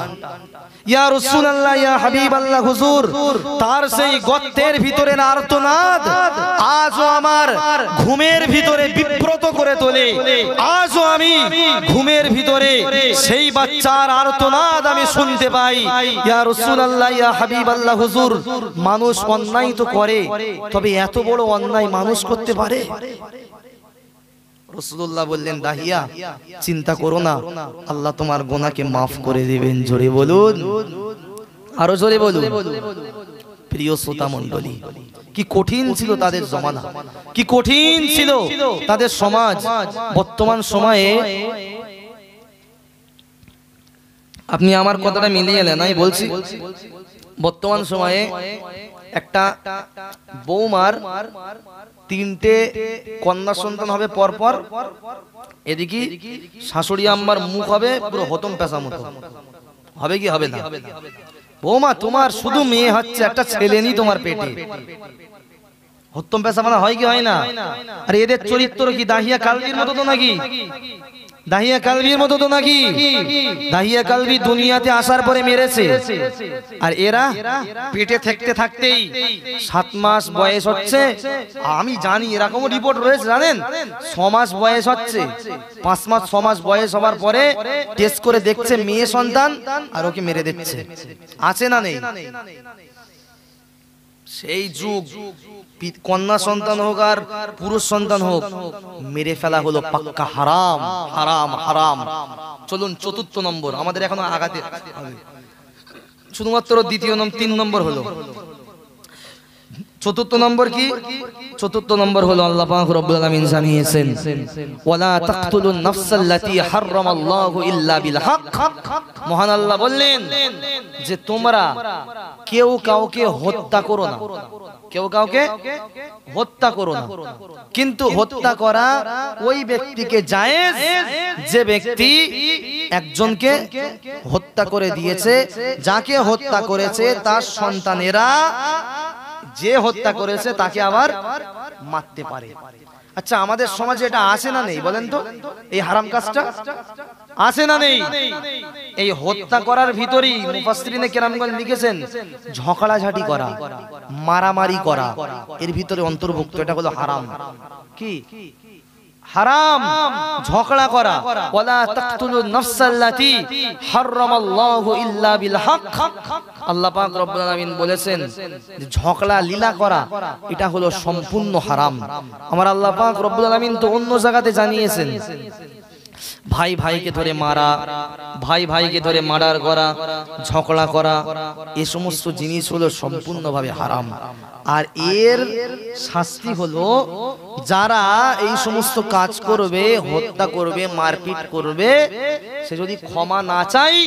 ইয়া রাসূলুল্লাহ ইয়া হাবিবাল্লাহ হুজুর তার সেই গর্তের ভিতরে আর্তনাদ আজও আমার ঘুমের ভিতরে বিব্রত করে তোলে আজও আমি ঘুমের ভিতরে সেই বাচ্চার আর্তনাদ আমি শুনতে পাই ইয়া রাসূলুল্লাহ ইয়া হাবিবাল্লাহ হুজুর মানুষ অন্যায় তো করে তবে এত বড় অন্যায় মানুষ করতে পারে রাসূলুল্লাহ বললেন দাহিয়া চিন্তা করো না আল্লাহ তোমার গুনাহকে maaf করে দিবেন জোরে বলুন আরো জোরে বলুন প্রিয় শ্রোতা মণ্ডলী কি কঠিন ছিল তাদের জমানা কি কঠিন ছিল তাদের সমাজ বর্তমান সময়ে আপনি আমার কথাটা মিলিয়ে নেন আমি বলছি বর্তমান সময়ে একটা বৌমার 3টে কন্যা সন্তান হবে পরপর এদিকে শাশুড়ি আম্মার মুখ হবে পুরো হতম পেশা মতো হবে কি হবে না বৌমা তোমার শুধু মেয়ে হচ্ছে একটা ছেলে নেই তোমার পেটে হতম পেশা মানে হয় কি হয় না আর এদের চরিত্র কি দাহিয়া কালবির মতো তো নাকি দাহিয়া কালবির মতো তো নাকি দাহিয়া কালবি দুনিয়াতে আসার পরে মেরেছে আর এরা পেটে থাকতে থাকতেই 7 মাস বয়স হচ্ছে আমি জানি এরকম রিপোর্ট রয়েছে জানেন 6 মাস বয়স হচ্ছে 5 মাস 6 মাস বয়স হবার পরে টেস্ট করে দেখছে মেয়ে সন্তান আর ওকে মেরে দিচ্ছে আছে না নেই সেই যুগ কন্যা সন্তান হোক আর পুরুষ সন্তান হোক মেরে ফেলা হলো পাক্কা হারাম হারাম হারাম চলুন চতুর্থ নম্বর আমাদের এখনো আগাতে শুধুমাত্র দ্বিতীয় 3 নম্বর হলো চতুর্থ নম্বর কি চতুর্থ নম্বর হলো আল্লাহ পাক রব্বুল আলামিন জানিয়েছেন ওয়ালা তাকতুলুন নাফসাল্লাতী হারামাল্লাহু ইল্লা বিল হক মহান আল্লাহ বললেন যে তোমরা কেউ কাউকে হত্যা করো না কেউ কাউকে হত্যা করো না কিন্তু হত্যা করা ওই ব্যক্তিকে জায়েজ যে ব্যক্তি একজনকে হত্যা করে দিয়েছে, যাকে হত্যা করেছে তার সন্তানেরা যে হত্যা করেছে তাকে আবার মারতে পারে। আচ্ছা, আমাদের সমাজে এটা আছে না নেই বলেন তো? এই হারাম কাজটা আছে না নেই? এই হত্যা করার ভিতরেই মুফাসসিরিনে কেরামগণ লিখেছেন ঝগড়াঝাটি করা, মারামারি করা এর ভিতরে অন্তর্ভুক্ত। এটা হলো হারাম। কি হারাম? ঝগড়া করা। ওয়ালা তাকতুলুন নাফসাল্লাতী হারামাল্লাহু ইল্লা বিল হক। আল্লাহ পাক রব্বুল আলামিন বলেছেন যে ঝগড়া লীলা করা এটা হলো সম্পূর্ণ হারাম। আমার আল্লাহ পাক রব্বুল আলামিন তো অন্য জায়গাতে জানিয়েছেন ভাই ভাইকে ধরে মারা, ভাই ভাইকে ধরে মার্ডার করা, ঝগড়া করা, এই সমস্ত জিনিস হলো সম্পূর্ণভাবে হারাম। আর এর শাস্তি হলো যারা এই সমস্ত কাজ করবে, হত্যা করবে, মারপিট করবে, সে যদি ক্ষমা না চায়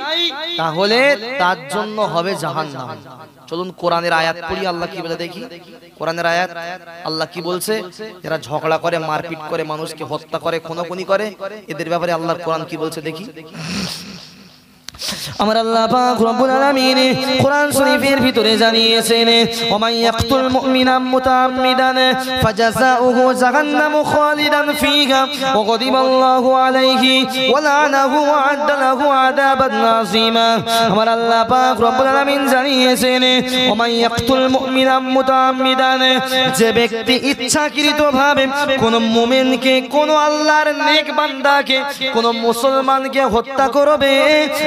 তাহলে তার জন্য হবে জাহান্নাম। চলুন কোরআনের আয়াত পড়ি, আল্লাহ কি বলে দেখি। কোরআনের আয়াত আল্লাহ কি বলছে? যারা ঝগড়া করে, মারপিট করে, মানুষকে হত্যা করে, খুনোখুনি করে, এদের ব্যাপারে আল্লাহর কোরআন কি বলছে দেখি। আমার আল্লাহ পাক রব্বুল আলামিন কোরআন শরীফের ভিতরে জানিয়েছেন ওমাই ইয়াকতুল মুমিনাম মুতাআম্মিদান ফাজাযাউহু জাহান্নামু খালিদান ফিহা ওয়া গাদিবাল্লাহু আলাইহি ওয়া লা'নাহু ওয়া আ'আদ্দা লাহু আযাবান আযীমা। আমার আল্লাহ পাক রব্বুল আলামিন জানিয়েছেন ওমাই ইয়াকতুল মুমিনাম মুতাআম্মিদান, যে ব্যক্তি ইচ্ছাকৃতভাবে কোন মুমিনকে, কোন আল্লাহর নেক বান্দাকে, কোন মুসলমানকে হত্যা করবে,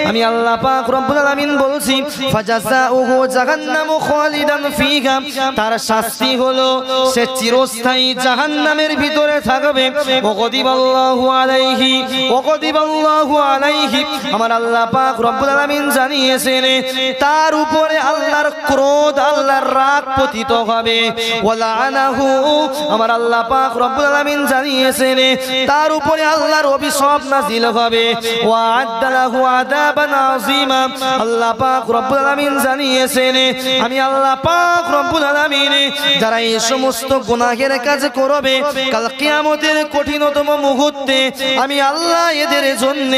আমি আল্লাহ পাক রব্বুল আলামিন বলছি ফাজাযাউহু জাহান্নামু খালিদান ফিহা, তার শাস্তি হলো সে চিরস্থায়ী জাহান্নামের ভিতরে থাকবে। ওয়া গাদিবাল্লাহু আলাইহি ওয়া গাদিবাল্লাহু আলাইহি, আমার আল্লাহ পাক রব্বুল আলামিন জানিয়েছেন তার উপরে আল্লাহর ক্রোধ, আল্লাহর রাগ পতিত হবে। ওয়া লা'নাহু, আমার আল্লাহ পাক রব্বুল আলামিন জানিয়েছেন তার উপরে আল্লাহর অভিশাপ নাযিল হবে। ওয়া আ'আদ্দা লাহু আযাবান আযীমা, আল্লাহ পাক রব্বুল আলামিন জানিয়েছেন আমি আল্লাহ পাক রব্বুল আলামিন যারা এই সমস্ত গুনাহের কাজ করবে কাল কিয়ামতের কঠিনতম মুহূর্তে আমি আল্লাহ এদের জন্য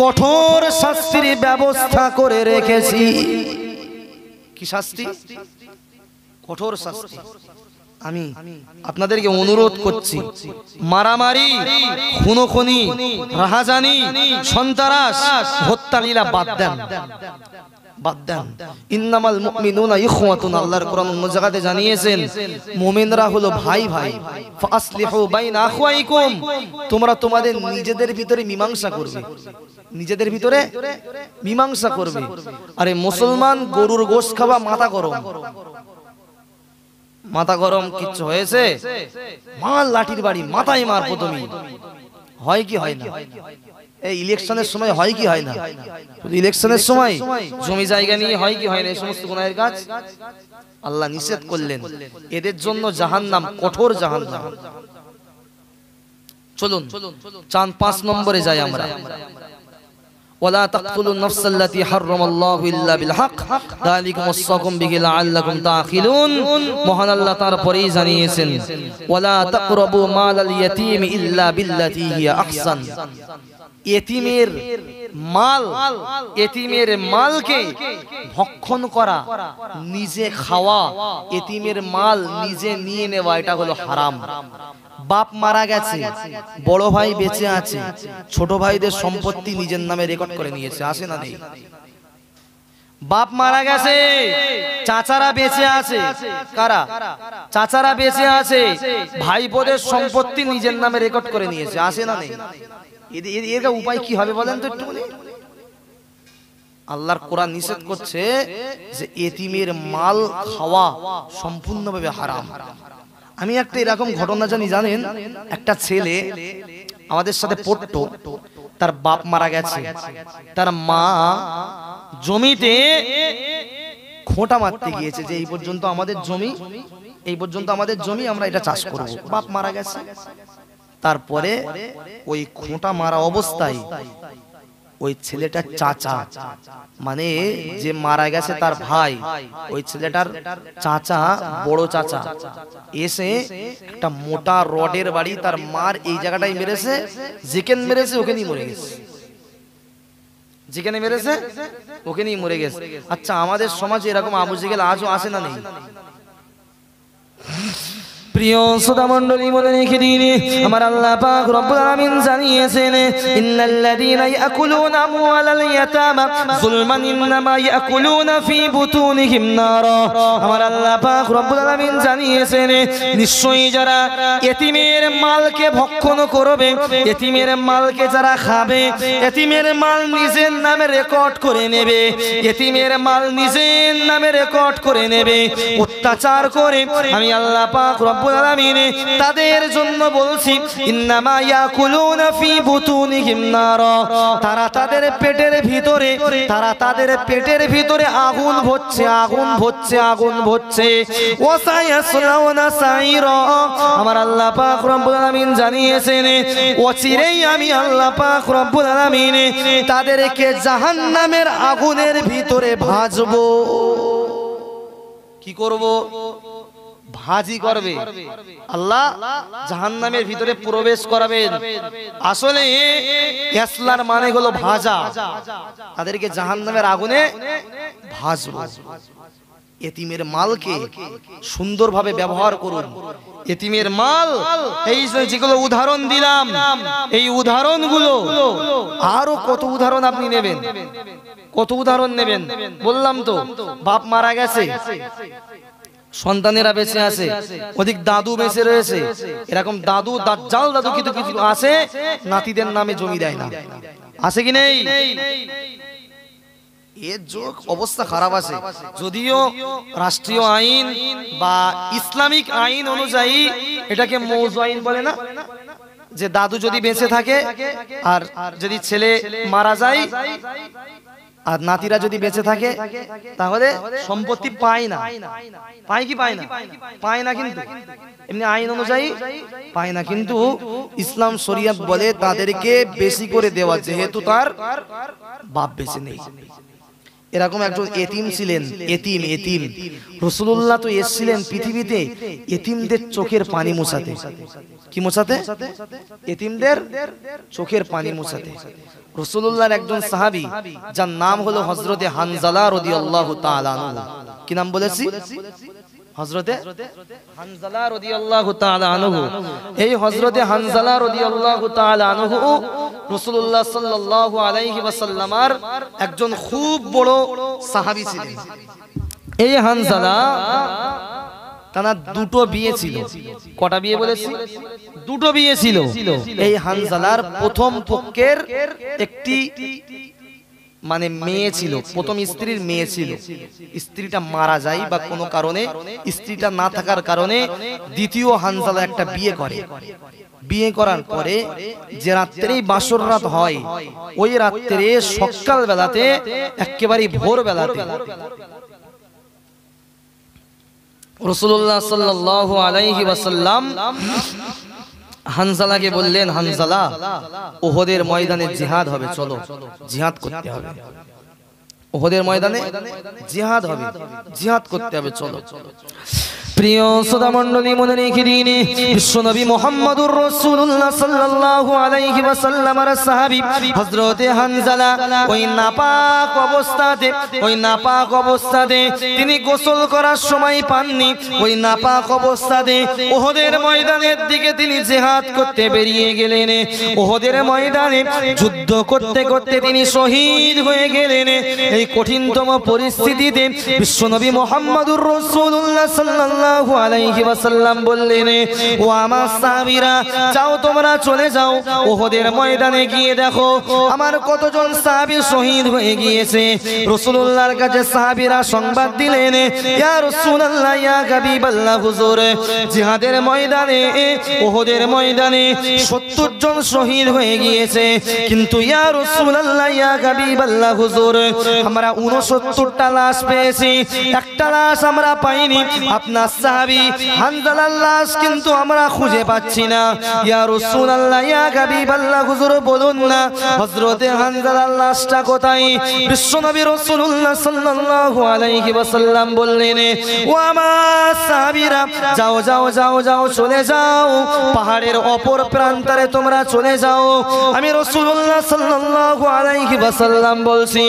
কঠোর শাস্তির ব্যবস্থা করে রেখেছি। কি শাস্তি? কঠোর শাস্তি। আমি আপনাদেরকে অনুরোধ করছি, মারামারি, খুনোখুনি, রাহাজানি, সন্ত্রাস, হত্যা লীলা বাদ দেন, বাদ দেন। ইন্নামাল মুমিনুনা ইখওয়াতুন, আল্লাহর কোরআন অন্য জায়গাতে জানিয়েছেন মুমিনরা হলো ভাই ভাই। ফাসলিহু বাইনা আখওয়াইকুম, তোমরা তোমাদের নিজেদের ভিতরে মীমাংসা করবে, নিজেদের ভিতরে মীমাংসা করবে। আরে মুসলমান গরুর গোশত খাওয়া মাথা গরম, মাথা গরম কিচ্ছু হয়েছে, মার লাঠির বাড়ি, মাথায় মারবো তুমি, হয় কি হয় না? এই ইলেকশনের সময় হয় কি হয় না? ইলেকশনের সময় জমি জায়গা নিয়ে হয় কি হয় না? এই সমস্ত গুনাহের কাজ আল্লাহ নিষেধ করলেন, এদের জন্য জাহান্নাম, কঠোর জাহান্নাম। চলুন 5 নম্বরে যাই আমরা। ওয়ালা তাকতুলুন নাফসাল্লাতী হারামাল্লাহু ইল্লা বিল হক যালিকুম ওয়াসাকুম বিহি লাআল্লাকুম তাআকিলুন। মহান আল্লাহ তারপরেই জানিয়েছেন ওয়ালা তাকরাবু মালাল ইয়াতীম ইল্লা বিল্লাতী হিয়া আহসান, এতিমের মাল, এতিমের মালকে ভক্ষণ করা, নিজে খাওয়া, এতিমের মাল নিজে নিয়ে নেওয়া, এটা হলো হারাম। বাপ মারা গেছে, বড় ভাই বেঁচে আছে, ছোট ভাইদের সম্পত্তি নিজের নামে রেকর্ড করে নিয়েছে, আসে না নেই? বাপ মারা গেছে, চাচারা বেঁচে আছে, কারা? চাচারা বেঁচে আছে, ভাইপোদের সম্পত্তি নিজের নামে রেকর্ড করে নিয়েছে, আসে না নেই? এর উপায় কি হবে বলেন তো একটু? আল্লাহর কোরআন নিষেধ করছে যে এতিমের মাল খাওয়া সম্পূর্ণভাবে হারাম। আমি একটা এরকম ঘটনা জানি, জানেন? একটা ছেলে আমাদের সাথে পড়তো, তার বাপ মারা গেছে, তার মা জমিতে খোঁটা মারতে গিয়েছে যে এই পর্যন্ত আমাদের জমি, এই পর্যন্ত আমাদের জমি, আমরা এটা চাষ করব। বাপ মারা গেছে, তারপরে ওই খোঁটা মারা অবস্থায় ওই ছেলেটার চাচা, মানে যে মারা গেছে তার ভাই, ওই ছেলেটার চাচা, বড় চাচা এসে একটা মোটা রডের বাড়ি তার মার এই জায়গাটাই মেরেছে, যেখানে মেরেছে ওখানেই মরে গেছে। যেখানে মেরেছে ওখানেই মরে গেছে। আচ্ছা, আমাদের সমাজে এরকম আবু জেহেল আজও আসে না নেই? প্রিয় শ্রোতা মণ্ডলী, মনে রেখে দিন, আমার আল্লাহ পাক রব্বুল আলামিন জানিয়েছেন, ইন্নাল্লাযীনা ইয়াকুলুনা আমওয়ালাল ইয়াতামা যুলমান ইন্নামা ইয়াকুলুনা ফী বুতুনিহিম নারা। আমার আল্লাহ পাক রব্বুল আলামিন জানিয়েছেন, নিশ্চয়ই যারা এতিমের মালকে ভক্ষণ করবে, এতিমের মালকে যারা খাবে, এতিমের মাল নিজের নামে রেকর্ড করে নেবে, এতিমের মাল নিজের নামে রেকর্ড করে নেবে, অত্যাচার করে, আমি আল্লাহ পাক রব্বুল আলামিন তাদের জন্য বলছি, ইন্নামা ইয়াকুলুনা ফী বুতুনিহিম নারা। তারা তাদের পেটের ভিতরে, তারা তাদের পেটের ভিতরে আগুন ভরছে, আগুন ভরছে, আগুন ভরছে। ওয়া সায়াসলাউনা সাইরা। আমার আল্লাহ পাক রব্বুল আলামিন জানিয়েছেন, অচিরেই আমি আল্লাহ পাক রব্বুল আলামিন তাদেরকে জাহান্নামের আগুনের ভিতরে ভাজবো। কি করব? ভাজি করবে, আল্লাহ জাহান্নামের ভিতরে প্রবেশ করাবেন। আসলে ইসলার মানে হলো ভাজা, তাদেরকে জাহান্নামের আগুনে ভাজবো। এতিমের মালকে সুন্দরভাবে ব্যবহার করুন। এতিমের মাল, এই যেগুলো উদাহরণ দিলাম, এই উদাহরণগুলো আরো কত উদাহরণ আপনি নেবেন, কত উদাহরণ নেবেন? বললাম তো, বাপ মারা গেছে, সন্তানেরা বেঁচে আছে, ওদিক দাদু বেঁচে রয়েছে, এরকম দাদু, দাজ্জাল দাদু কিছু কিছু আছে, নাতিদের নামে জমি দেয় না, আছে কি নেই? এর যোগ অবস্থা খারাপ আছে। যদিও রাষ্ট্রীয় আইন বা ইসলামিক আইন অনুযায়ী এটাকে মৌজু আইন বলে না, যে দাদু যদি বেঁচে থাকে আর যদি ছেলে মারা যায় আর নাতিরা যদি বেঁচে থাকে তাহলে সম্পত্তি পায় না। পায় কি পায় না? পায় না, কিন্তু এমনি আইন অনুযায়ী পায় না। কিন্তু ইসলাম শরিয়ত বলে তাদেরকে বেশি করে দেওয়া, যেহেতু তার বাপ বেঁচে নেই। এরকম একজন এতিম ছিলেন, এতিম, এতিম। রাসূলুল্লাহ তো এসেছিলেন পৃথিবীতে এতিমদের চোখের পানি মোছাতে। কি মোছাতে? এতিমদের চোখের পানি মোছাতে। রাসূলুল্লাহর একজন সাহাবী, যার নাম হলো হযরতে হানজালা রাদিয়াল্লাহু তাআলা আনহু। কি নাম বলেছি? হযরতে হানজালা রাদিয়াল্লাহু তাআলা আনহু। এই হযরতে হানজালা রাদিয়াল্লাহু তাআলা আনহু রাসূলুল্লাহ সাল্লাল্লাহু আলাইহি ওয়াসাল্লামের একজন খুব বড় সাহাবী ছিলেন। এই হানজালা, তার দুটো বিয়ে ছিল। কটা বিয়ে বলেছি? দুটো বিয়ে ছিল। এই হানজালার প্রথম পক্ষের একটি মানে মেয়ে ছিল, প্রথম স্ত্রীর মেয়ে ছিল। স্ত্রীটা মারা যায় বা কোনো কারণে, স্ত্রীটা না থাকার কারণে দ্বিতীয় হানজালা একটা বিয়ে করে। বিয়ে করার পরে যে রাত্রেই বাসর রাত হয়, ওই রাত্রে সকাল বেলাতে, একেবারে ভোর বেলাতে রাসূলুল্লাহ সাল্লাল্লাহু আলাইহি ওয়াসাল্লাম হানজালাকে বললেন, হানজালা, উহুদের ময়দানে জিহাদ হবে, চলো জিহাদ করতে হবে। উহুদের ময়দানে জিহাদ হবে, জিহাদ করতে হবে, চলো। প্রিয় শ্রোতা মণ্ডলী, মনে রেখে দিন, বিশ্বনবী মুহাম্মদুর রাসূলুল্লাহ সাল্লাল্লাহু আলাইহি ওয়াসাল্লামের সাহাবী হযরতে হানজালা ওই নাপাক অবস্থাতে, ওই নাপাক অবস্থাতে তিনি গোসল করার সময় পাননি। ওই নাপাক অবস্থাতে উহুদের ময়দানের দিকে তিনি জিহাদ করতে বেরিয়ে গেলেন। উহুদের ময়দানে যুদ্ধ করতে করতে তিনি শহীদ হয়ে গেলেন। এই কঠিনতম পরিস্থিতিতে বিশ্বনবী মুহাম্মদুর রাসূলুল্লাহ সাল্লাল্লাহু আলাইহি ওয়াসাল্লাম বললেন, ও আমার সাহাবীরা, যাও তোমরা চলে যাও, উহুদের ময়দানে গিয়ে দেখো আমার কতজন সাহাবী শহীদ হয়ে গিয়েছে। রাসূলুল্লাহর কাছে সাহাবীরা সংবাদ দিলেন, ইয়া রাসূলুল্লাহ, ইয়া হাবিবাল্লাহ, হুজুর, জিহাদের ময়দানে, উহুদের ময়দানে 70 জন শহীদ হয়ে গিয়েছে, কিন্তু ইয়া রাসূলুল্লাহ, ইয়া হাবিবাল্লাহ, হুজুর, আমরা 69টা লাশ পেয়েছি, একটা লাশ আমরা পাইনি। আপনার সাহাবী হানজালার লাশ কিন্তু আমরা খুঁজে পাচ্ছি না। ইয়া রাসূলুল্লাহ, ইয়া হাবিবাল্লাহ, হুজুর বলুন না হযরতে হানজালার লাশটা কোথায়? বিশ্বনবী রাসূলুল্লাহ সাল্লাল্লাহু আলাইহি ওয়াসাল্লাম বললেন, ও আমার সাহাবীরা, যাও যাও যাও যাও, চলে যাও, পাহাড়ের অপর প্রান্তরে তোমরা চলে যাও। আমি রাসূলুল্লাহ সাল্লাল্লাহু আলাইহি ওয়াসাল্লাম বলছি,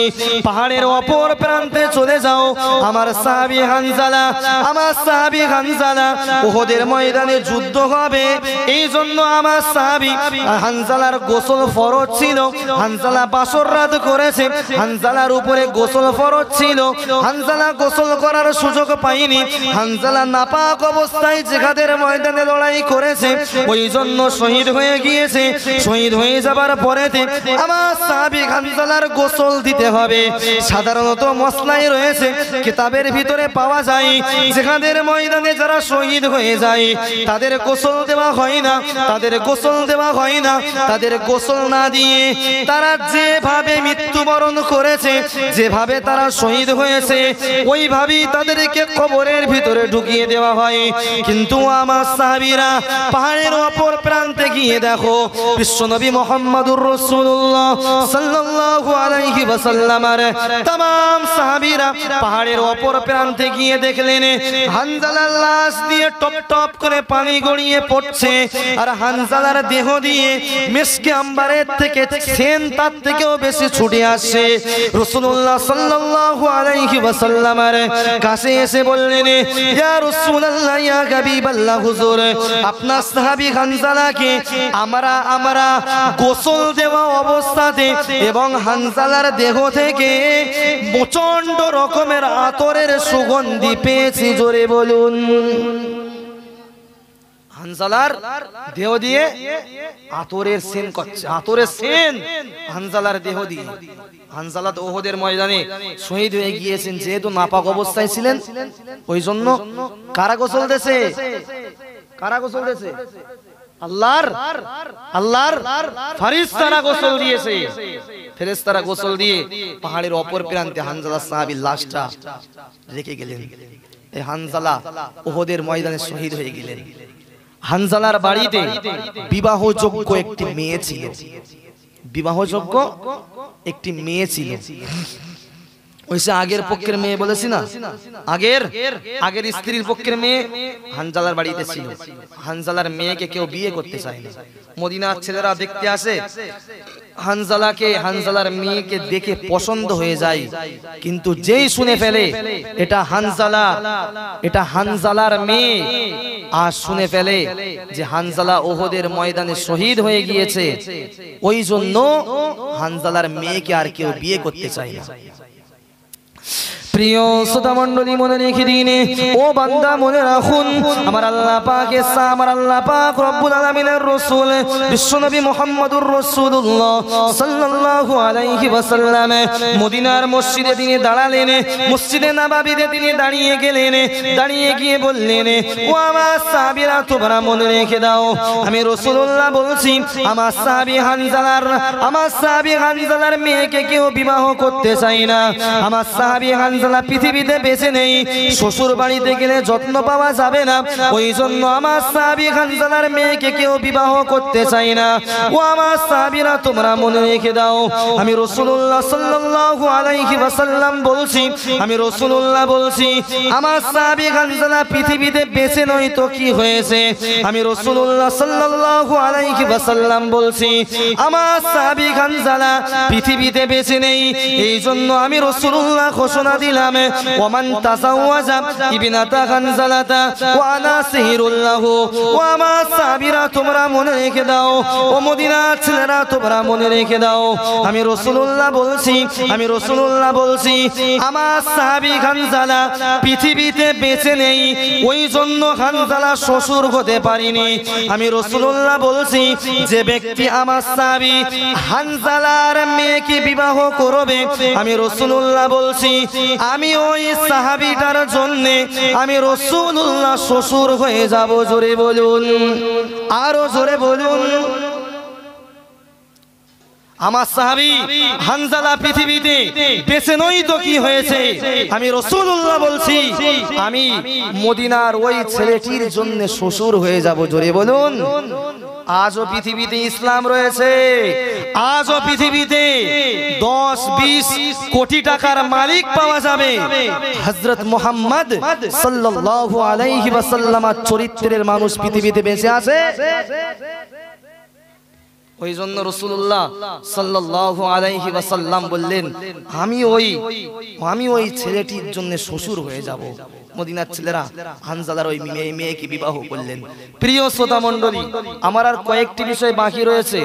পাহাড়ের অপর প্রান্তে চলে যাও। আমার সাহাবী হানজালা, আমার সাহাবী হানজালা, উহুদের ময়দানে যুদ্ধ হবে, এই জন্য আমার সাহাবী হানজালার গোসল ফরজ ছিল। হানজালা বাসর রাত করেছে, হানজালার উপরে গোসল ফরজ ছিল। হানজালা গোসল করার সুযোগ পায়নি। হানজালা নাপাক অবস্থায় জিহাদের ময়দানে লড়াই করেছে, ওই জন্য শহীদ হয়ে গিয়েছে। শহীদ হয়ে যাবার পরেতে আমার সাহাবী হানজালার গোসল দিতে হবে। সাধারণত মসলায় রয়েছে, কিতাবের ভিতরে পাওয়া যায়, জিহাদের ময়দানে যারা শহীদ হয়ে যায় তাদের গোসল দেওয়া হয় না, তাদের গোসল দেওয়া হয় না। তাদের গোসল না দিয়ে তারা যেভাবে মৃত্যুবরণ করেছে, যেভাবে তারা শহীদ হয়েছে, ওইভাবেই তাদেরকে কবরের ভিতরে ঢুকিয়ে দেওয়া হয়। কিন্তু আমার সাহাবীরা পাহাড়ের অপর প্রান্তে গিয়ে দেখো, বিশ্বনবী মুহাম্মদুর রাসূলুল্লাহ সাল্লাল্লাহু আলাইহি ওয়াসাল্লামের तमाम সাহাবীরা পাহাড়ের অপর প্রান্তে গিয়ে দেখলেন হানজালার লাশ দিয়ে টপ টপ করে পানি গড়িয়ে পড়ছে, আর হানজালার দেহ দিয়ে মিশকে আম্বারের থেকে সেন তার থেকেও বেশি ছুটে আসছে। রাসূলুল্লাহ সাল্লাল্লাহু আলাইহি ওয়াসাল্লামের কাছে এসে বললেন, ইয়া রাসূলুল্লাহ, ইয়া হাবিবাল্লাহ, হুজুর আপনার সাহাবী হানজালাকে আমরা গোসল দেওয়া অবস্থাতে এবং হানজালার দেহ থেকে প্রচন্ড রকমের আতরের সুগন্ধি পেয়েছি, জোরে বলুন। হানজালার দেহ দিয়ে আতরের সেন করছে, আতরের সেন হানজালার দেহ দিয়ে। হানজালা তো উহুদের ময়দানে শহীদ হয়ে গিয়েছেন, যেহেতু নাপাক অবস্থায় ছিলেন, ওই জন্য কারা গোসল দেছে? কারা গোসল দেছে? আল্লাহর ফেরেশতারা গোসল দিয়েছে। ফেরেশতারা গোসল দিয়ে পাহাড়ের অপর প্রান্তে হানজালা সাহাবীর লাশটা রেখে গেলেন। এই হানজালা উহুদের ময়দানে শহীদ হয়ে গেলেন। হানজালার বাড়িতে বিবাহযোগ্য একটি মেয়ে ছিল, বিবাহযোগ্য একটি মেয়ে ছিল। ওইসে আগের পক্ষের মেয়ে বলেছি না, আগের স্ত্রীর পক্ষের মেয়ে হানজালার বাড়িতে ছিল। হানজালার মেয়েকে কেউ বিয়ে করতে চায় না। মদিনার ছেলেরা দেখতে আসে, হানজালার মেয়েকে দেখে পছন্দ হয়ে যায়, কিন্তু যেই শুনে ফেলে এটা হানজালার মেয়ে, আর শুনে ফেলে যে হানজালা উহুদের ময়দানে শহীদ হয়ে গিয়েছে, ওই জন্য হানজালার মেয়েকে আর কেউ বিয়ে করতে চায় না। প্রিয় শ্রোতা মণ্ডলী, মনে রেখে দিন, ও বান্দা মনে রাখুন, আমার আল্লাহ পাক আমার আল্লাহ পাক রব্বুল আলামিনের রাসূল বিশ্বনবী মুহাম্মদুর রাসূলুল্লাহ সাল্লাল্লাহু আলাইহি ওয়াসাল্লাম মদিনার মসজিদে তিনি দাঁড়ালেন। মসজিদে নববীতে তিনি দাঁড়িয়ে গেলেন। দাঁড়িয়ে গিয়ে বললেন, ও আমার সাহাবীরা, তোমরা মনে রেখে দাও, আমি রাসূলুল্লাহ বলছি, আমার সাহাবী হানজালার মেয়েকে কেউ বিবাহ করতে চায় না। আমার সাহাবী হানজালা পৃথিবীতে বেঁচে নেই, শ্বশুর বাড়িতে গেলে যত্ন পাওয়া যাবে না, ওই জন্য আমার সাহাবী হানজালার মেয়েকে কেউ বিবাহ করতে চায় না। ও আমার সাহাবীরা, তোমরা মনে রেখে দাও, আমি রাসূলুল্লাহ সাল্লাল্লাহু আলাইহি ওয়াসাল্লাম বলছি, আমি রাসূলুল্লাহ বলছি, আমার সাহাবী হানজালা পৃথিবীতে বেঁচে নয় তো কি হয়েছে? আমি রাসূলুল্লাহ সাল্লাল্লাহু আলাইহি ওয়াসাল্লাম বলছি, আমার সাহাবী হানজালা পৃথিবীতে বেঁচে নেই, এই জন্য আমি রাসূলুল্লাহ ঘোষণা দিলাম, ওমান তাযাওয়াজা ইবনাতা হানজালাতা ওয়া আনা সিহরুল্লাহু। ও আমার সাহাবীরা, তোমরা মনে রেখে দাও, ও মদিনার ছেলেরা, তোমরা মনে রেখে দাও, আমি রাসূলুল্লাহ বলছি, আমার সাহাবী হানজালা পৃথিবীতে বেঁচে নেই, ওই জন্য হানজালা শ্বশুর হতে পারিনি। আমি রাসূলুল্লাহ বলছি, যে ব্যক্তি আমার সাহাবী হানজালার মেয়েকে বিবাহ করবে, আমি রাসূলুল্লাহ বলছি, আমি ওই সাহাবীটার জন্য আমি রাসূলুল্লাহ শ্বশুর হয়ে যাব। জোরে বলুন, আরো জোরে বলুন। আমার সাহাবী হানজালা পৃথিবীতে বেঁচে নই তো কি হয়েছে, আমি রাসূলুল্লাহ বলছি আমি মদিনার ওই ছেলেটির জন্য শ্বশুর হয়ে যাব। জোরে বলুন। আজও পৃথিবীতে ইসলাম রয়েছে, আজও পৃথিবীতে 10-20 কোটি টাকার মালিক পাওয়া যাবে। হযরত মুহাম্মদ সাল্লাল্লাহু আলাইহি ওয়াসাল্লামের চরিত্রের মানুষ পৃথিবীতে বেঁচে আছে। ওই জন্য রাসূলুল্লাহ সাল্লাল্লাহু আলাইহি ওয়াসাল্লাম বললেন আমি ওই ছেলেটির জন্য শ্বশুর হয়ে যাব। মদিনার ছেলেরা হানজালার ওই মেয়েকে বিবাহ করলেন। প্রিয় শ্রোতা মণ্ডলী, আমার আর কয়েকটি বিষয় বাকি রয়েছে।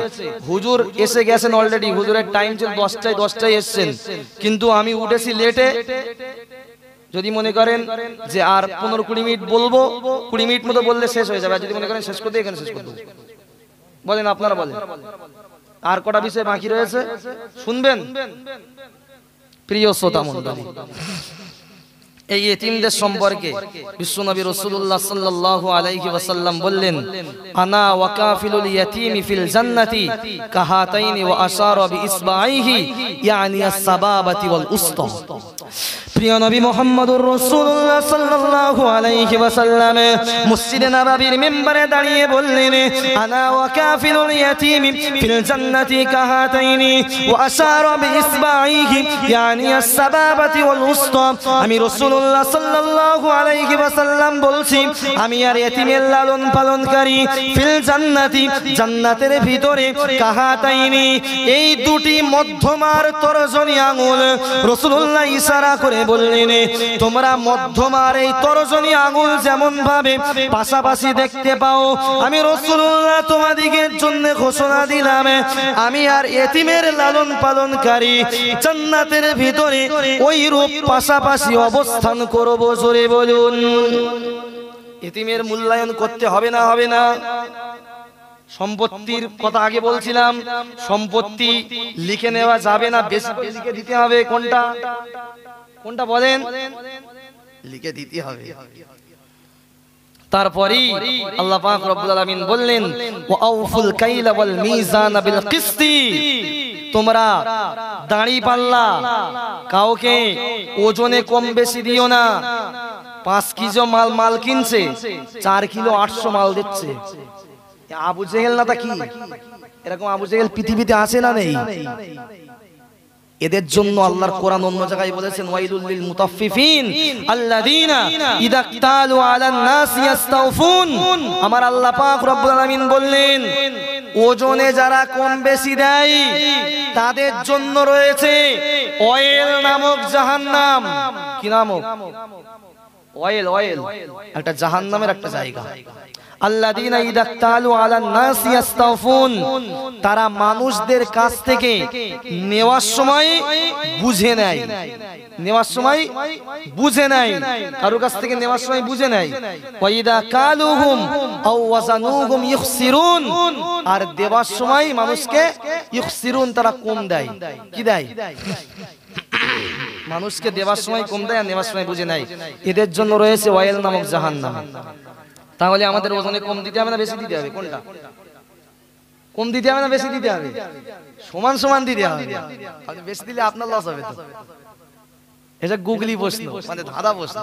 হুজুর এসে গেছেন অলরেডি, হুজুরের টাইম ছিল 10টায় এসেছেন, কিন্তু আমি উঠেছি লেটে। যদি মনে করেন যে আর 15-20 মিনিট বলবো, 20 মিনিট মতো বললে শেষ হয়ে যাবে। যদি মনে করেন শেষ করতে, এখানে শেষ করতে বলেন, আপনারা বলেন। আর কটা বিষয় বাকি রয়েছে শুনবেন। প্রিয় শ্রোতা মণ্ডলী, এই ইতিমদের সম্পর্কে বিশ্বনবী রাসূলুল্লাহ সাল্লাল্লাহু আলাইহি ওয়াসাল্লাম বললেন, আনা ওয়া কাফিলুল ইয়াতীমি ফিল জান্নাতি কাহাতাইনি ওয়া আশারা বিইসবাইহি ইয়ানি আস-সাবাবাতি ওয়াল উসতা। প্রিয় নবী মুহাম্মদুর রাসূলুল্লাহ সাল্লাল্লাহু আলাইহি ওয়াসাল্লাম মসজিদে নববীর মিম্বরে দাঁড়িয়ে বললেন, আনা ওয়া কাফিলুল ইয়াতীমি ফিল জান্নাতি কাহাতাইনি ওয়া আশারা বিইসবাইহি ইয়ানি আস-সাবাবাতি ওয়াল উসতা। আমি রাসূলুল্লাহ সাল্লাল্লাহু আলাইহি ওয়াসাল্লাম বলছি, আমি আর ইতিমের লালন পালনকারী ফিল জান্নাতি, জান্নাতের ভিতরে কাহাতাইনি, এই দুটি মধ্যমার তরজনী আঙ্গুল। রাসূলুল্লাহ ইশারা করে বললেন, তোমরা মধ্যমার এই তরজনী আঙ্গুল যেমন ভাবে পাশাপাশি দেখতে পাও, আমি রাসূলুল্লাহ তোমাদের জন্য ঘোষণা দিলাম, আমি আর ইতিমের লালন পালনকারী জান্নাতের ভিতরে ওই রূপ পাশাপাশি অবস্থান করব। জোরে বলুন। ইতিমের মূল্যায়ন করতে হবে না? হবে না? সম্পত্তির কথা আগে বলছিলাম, সম্পত্তি লিখে নেওয়া যাবে না, বেশি লিখে দিতে হবে। কোনটা কোনটা বলেন? লিখে দিতে হবে। তারপরেই আল্লাহ পাক রব্বুল আলামিন বললেন, ওয়া আউফুল কাইলা ওয়াল মিজান বিল কিসতি, তোমরা দাঁড়ি পাল্লা কাউকে ওজনে কম বেশি দিও না। 5 কিলো মাল কিনছে, 4 কিলো 800 মাল দিচ্ছে। আবু জেহেল না তা কি? এরকম আবু জেহেল পৃথিবীতে আছে না নেই? এদের জন্য আল্লাহর কোরআন অন্য জায়গায় বলেছেন, ওয়াইলুল লিল মুতাফফিফিন আল্লাযীনা ইযা ইক্তালু আলান নাস ইস্তাওফুন। আমার আল্লাহ পাক রব্বুল আলামিন বললেন, ওজনে যারা কম বেশি দেয় তাদের জন্য রয়েছে অয়েল নামক জাহান্নাম। কি নামক? অয়েল। একটা জাহান্নামের একটা জায়গা। আল্লাযীনা ইযা ইক্তালু আলান নাস ইস্তাওফুন, তারা মানুষদের কাছ থেকে নেওয়ার সময় বুঝে নেয়। নেওয়ার সময় বুঝে নেয়, কারো কাছ থেকে নেওয়ার সময় বুঝে নেয়। ওয়া ইযা কালুহুম আও ওয়াজানুহুম ইখসিরুন, আর দেওয়ার সময় মানুষকে ইখসিরুন, তারা কম দেয়। কি দেয়? মানুষকে দেওয়ার সময় কম দেয় আর নেওয়ার সময় বুঝে নেয়। এদের জন্য রয়েছে ওয়াইল নামক জাহান্নাম। তাহলে আমাদের ওজনে কম দিতে হবে না বেশি দিতে হবে? কোনটা? কম দিতে হবে না বেশি দিতে হবে? সমান সমান দিতে হবে। বেশি দিলে আপনার লস হবে তো। এটা গুগলি প্রশ্ন, মানে ধাঁধা প্রশ্ন।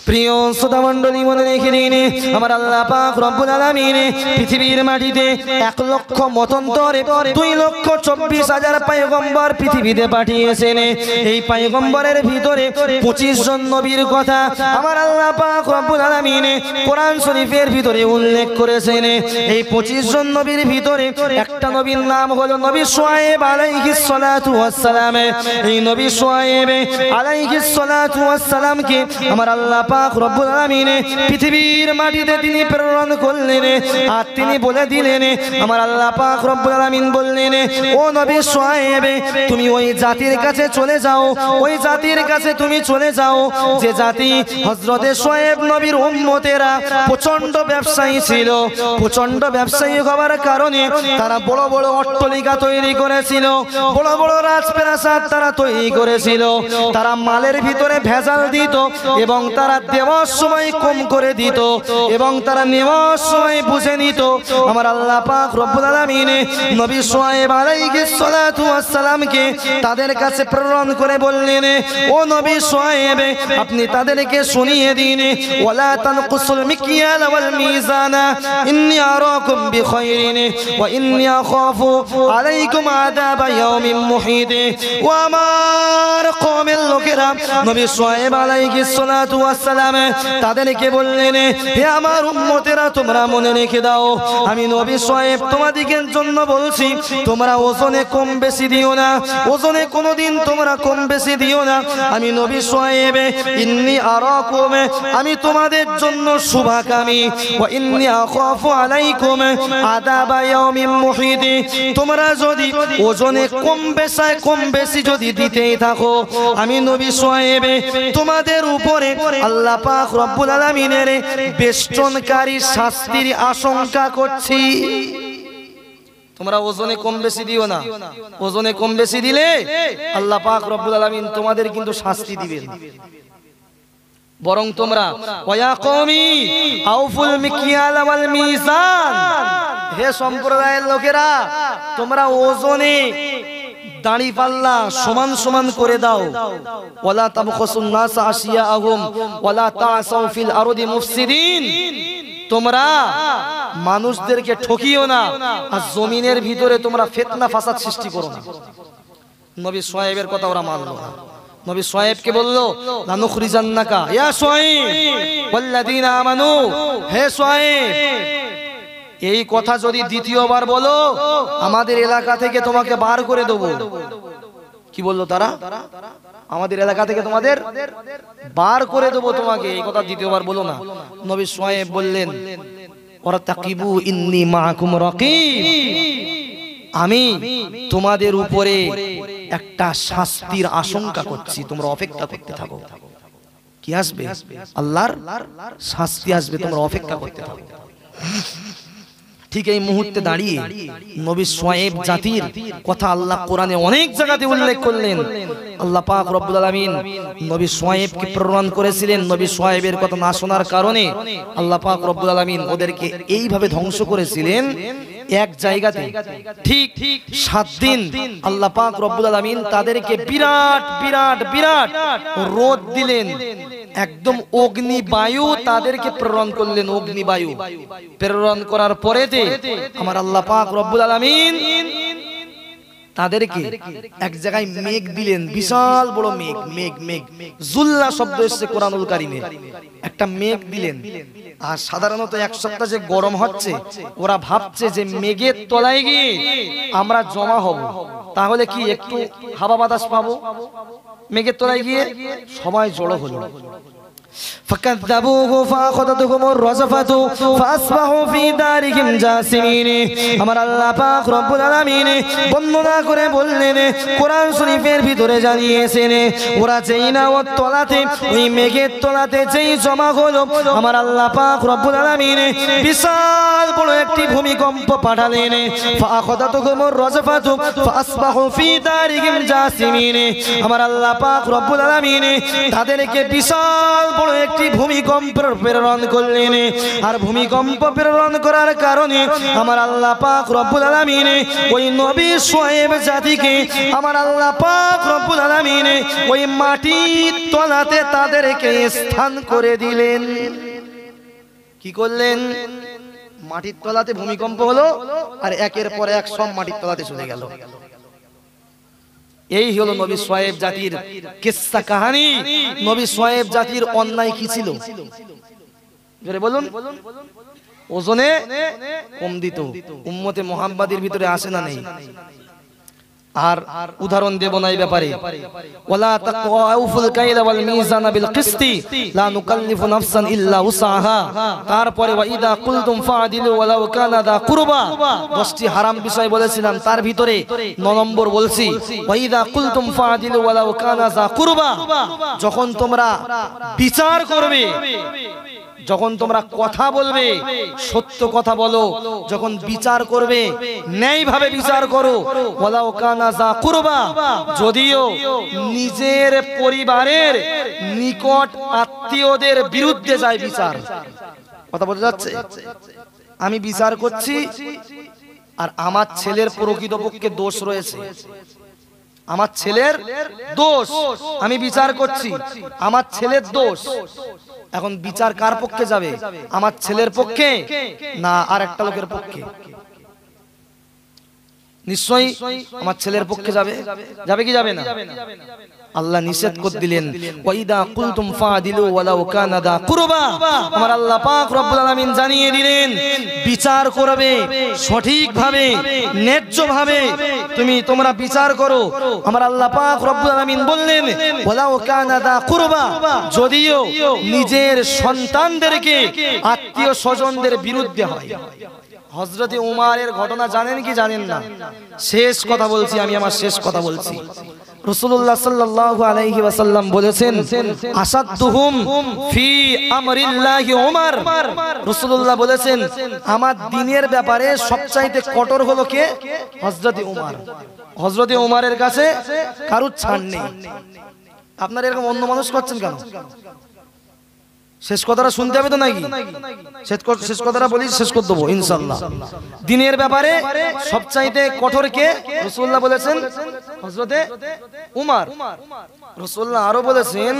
প্রিয় শ্রোতা মণ্ডলী, মনে রেখে দিন, আমার আল্লাহ পাক রব্বুল আলামিন পৃথিবীর মাটিতে 1 লক্ষ মতান্তরে 2,24,000 পয়গম্বর পৃথিবীতে পাঠিয়েছেন। এই পয়গম্বরের ভিতরে 25 জন নবীর কথা আমার আল্লাহ পাক রব্বুল আলামিন কোরআন শরীফের ভিতরে উল্লেখ করেছেন। এই 25 জন নবীর ভিতরে একটা নবীর নাম হলো নবী শুআয়ব আলাইহিস সালাতু ওয়াস সালাম। এই নবী শুআয়ব আলাইহিস সালাতু ওয়াস সালামকে আমার আল্লাহ পাক রব্বুল আলামিন পৃথিবীর মাটিতে তিনি প্রেরণ করলেন। আর তিনি বলে দিলেন, আমার আল্লাহ পাক রব্বুল আলামিন বললেন, ও নবী শুআয়ব, তুমি ওই জাতির কাছে চলে যাও, ওই জাতির কাছে তুমি চলে যাও যে জাতি হযরতে শুআয়ব নবীর উম্মতেরা প্রচন্ড ব্যবসায়ী ছিল। প্রচন্ড ব্যবসায়ী হওয়ার কারণে তারা বড় বড় অট্টালিকা তৈরি করেছিল, বড় বড় রাজপ্রাসাদ তারা তৈরি করেছিল। তারা মালের ভিতরে ভেজাল দিত এবং তারা দেওয়ার সময় কম করে দিত এবং তারা নেওয়ার সময় বুঝে নিত। আমার আল্লাহ পাক রব্বুল আলামিন নবী শুআয়ব আলাইহিস সালাতু ওয়াস সালামকে তাদের কাছে প্রেরণ করে বললেন, ও নবী শুআয়ব, আপনি তাদেরকে শুনিয়ে দিন, ওয়ালা তানকুসুল মিকিয়াল ওয়াল মিজানা ইন্নী আরাকুম বিখাইরিন ওয়া ইন্নী আখাফু আলাইকুম আযাবা ইয়াউমিন মুহিত। ও আমার কওমের লোকেরা, নবী শুআয়ব আলাইহিস সালাতু ওয়াস সালাম তাদেরকে বললেন, হে আমার উম্মতেরা, তোমরা মনে রেখে দাও, আমি নবী শুআয়ব তোমাদের জন্য বলছি, তোমরা ওজনে কম বেশি দিও না, ওজনে কোনোদিন তোমরা কম বেশি দিও না। আমি নবী শুআয়ব ইন্নী আরাকুম, আমি তোমাদের জন্য শুভাকামী, ওয়া ইন্নী আখাফু আলাইকুম আযাবা ইয়াউমিন মুহিত। তোমরা যদি ওজনে কম বেশি যদি দিতেই থাকো, আমি নবী শুআয়ব তোমাদের উপরে আল্লাহ পাক রব্বুল আলামিনের বেষ্টনকারী শাস্তির আশঙ্কা করছি। তোমরা ওজনে কম বেশি দিও না, ওজনে কম বেশি দিলে আল্লাহ পাক রব্বুল আলামিন তোমাদের কিন্তু শাস্তি দিবেন। বরং তোমরা ওয়া কওমি আউফুল মিকিয়াল ওয়াল মিজান, হে সম্প্রদায়ের লোকেরা, তোমরা ওজনে দাড়ি পাল্লা সমান সমান করে দাও। ওয়ালা তাবখাসুন নাস আশিয়াআহুম ওয়ালা তা'সাউ ফিল আরদি মুফসিদিন, তোমরা মানুষদেরকে ঠকিও না আর জমিনের ভিতরে তোমরা ফিতনা ফাসাদ সৃষ্টি করো না। নবী শুআয়বের কথা ওরা মানলো না। নবী শুআয়বকে বললো, লানুখরিজান্নাকা ইয়া শুআয়ব ওয়াল্লাযীনা আমানু, হে শুআয়ব, এই কথা যদি দ্বিতীয়বার বলো, আমাদের এলাকা থেকে তোমাকে বার করে দেব। কি বললো তারা? আমাদের এলাকা থেকে তোমাদের বার করে দেব তোমাকে, এই কথা দ্বিতীয়বার বলো না। নবী শুআয়ব বললেন, ওয়ারতাকিবু ইন্নী মাআকুম রাকিব, আমি তোমাদের উপরে একটা শাস্তির আশঙ্কা করছি, তোমরা অপেক্ষা করতে থাকো। কি আসবে? আল্লাহর শাস্তি আসবে, তোমরা অপেক্ষা করতে থাকো। ঠিক এই মুহূর্তে দাঁড়িয়ে নবী শুআয়ব জাতির কথা আল্লাহ কোরআনে অনেক জায়গাতে উল্লেখ করলেন। আল্লাহ পাক রব্বুল আলামিন নবী শুআয়বকে প্রেরণ করেছিলেন। নবী শুআয়বের কথা না শোনার কারণে আল্লাহ পাক রব্বুল আলামিন ওদেরকে এইভাবে ধ্বংস করেছিলেন। এক জায়গাতে ঠিক 7 দিন আল্লাহ পাক রব্বুল আলামিন তাদেরকে বিরাট বিরাট বিরাট রোদ দিলেন, একদম অগ্নিবায়ু তাদেরকে প্রেরণ করলেন। অগ্নিবায়ু প্রেরণ করার পরেতে আমার আল্লাহ পাক রব্বুল আলামিন তাদেরকে এক জায়গায় মেঘ দিলেন, বিশাল বড় মেঘ। মেঘ মেঘ জুল্লা শব্দ এসেছে কোরআনুল কারীমে। একটা মেঘ দিলেন। আর সাধারণত এক সপ্তাহ যে গরম হচ্ছে, ওরা ভাবছে যে মেঘের তলায় গিয়ে আমরা জমা হব, তাহলে কি একটু হাওয়া বাতাস পাবো। মেঘের তলায় গিয়ে সবাই জড়ো হলো। فكذبوه فأخذتهم الرجفة فأصبحوا في دارهم جاثمين। আমার আল্লাহ পাক রব্বুল আলামিন বর্ণনা করে বললেন, কোরআন শরীফের ভিতরে জানিয়েছেন, ওরা যেই না ওর তলাতে, ওই মেঘের তলাতে যেই জমা হলো, আমার আল্লাহ পাক রব্বুল আলামিন বিশাল বড় একটি ভূমিকম্প পাঠালেন। فأخذتهم الرجفة فأصبحوا في دارهم جاثمين। আমার আল্লাহ পাক রব্বুল আলামিন তাদেরকে বিশাল বড় একটি ভূমিকম্প প্রেরণ করলেন। আর ভূমিকম্প প্রেরণ করার কারণে আমার আল্লাহ পাক রব্বুল আলামিন ওই নবী শুআয়ব জাতিকে আমার আল্লাহ পাক রব্বুল আলামিন ওই মাটির তলাতে তাদেরকে স্থান করে দিলেন। কি করলেন? মাটির তলাতে ভূমিকম্প হলো, আর একের পর এক সব মাটির তলাতে চলে গেল। এই হলো নবী শুআয়ব জাতির কিসসা কাহিনী। নবী শুআয়ব জাতির অন্যায় কি ছিল? জোরে বলুন। ওজনে কম দিত। উম্মতে মুহাম্মাদির ভিতরে আসে না নেই? আর উদাহরণ দেব না এই ব্যাপারে। ওয়ালা তাকওয়াউফুল কাইলা ওয়াল মিজানা বিল কিসতি লা নুকাল্লিফু নাফসান ইল্লা উসাহা। তারপরে ওয়া ইদা কুলতুম ফাদিলু ওয়ালাউ কানা দা কুরবা। 10টি হারাম বিষয় বলেছিলাম, তার ভিতরে 9 নম্বর বলছি, ওয়া ইদা কুলতুম ফাদিলু ওয়ালাউ কানা দা কুরবা। যখন তোমরা বিচার করবে, যখন তোমরা কথা বলবে সত্য কথা বলো, যখন বিচার করবে ন্যায়ভাবে বিচার করো। ওয়ালাউ কানা যা কুরবা, যদিও নিজের পরিবারের নিকট আত্মীয়দের বিরুদ্ধে যায় বিচার। কথা বোঝা যাচ্ছে? আমি বিচার করছি আর আমার ছেলের প্রকৃতপক্ষে দোষ রয়েছে, আমার ছেলের দোষ, আমি বিচার করছি, আমার ছেলের দোষ। এখন বিচার কার পক্ষে যাবে? আমার ছেলের পক্ষে না আর একটা লোকের পক্ষে? নিশ্চয়ই আমার ছেলের পক্ষে যাবে। যাবে কি যাবে না? আল্লাহ নিষেধ করে দিলেন, ওয়াইদা কুনতুম ফাদিলু ওয়ালাউ কানা দা কুরবা। আমার আল্লাহ পাক রব্বুল আলামিন জানিয়ে দিলেন, বিচার করবে সঠিকভাবে, ন্যায্যভাবে তোমরা বিচার করো। আমার আল্লাহ পাক রব্বুল আলামিন বললেন, ওয়ালাউ কানা দা কুরবা, যদিও নিজের সন্তানদেরকে আত্মীয় স্বজনদের বিরুদ্ধে হয়। হযরতে উমারের ঘটনা জানেন কি জানেন না? শেষ কথা বলছি আমি, আমার শেষ কথা বলছি। রাসূলুল্লাহ সাল্লাল্লাহু আলাইহি ওয়াসাল্লাম বলেছেন, আসাদুহুম ফি আমরিল্লাহি উমর। রাসূলুল্লাহ বলেছেন, আমার দ্বীনের ব্যাপারে সবচাইতে কঠোর হলো কে? হযরতে উমর। হযরতে উমরের কাছে কারুর ছাড় নেই। আপনারা এরকম অন্য মানুষ করছেন কেন? শেষ কথাটা শুনতে হবে তো নাকি? শেষ কথাটা বলি, শেষ করে দেবো ইনশাআল্লাহ। দ্বীনের ব্যাপারে সবচাইতে কঠোর কে? রাসূলুল্লাহ বলেছেন হযরতে উমর। রাসূলুল্লাহ আরো বলেছেন,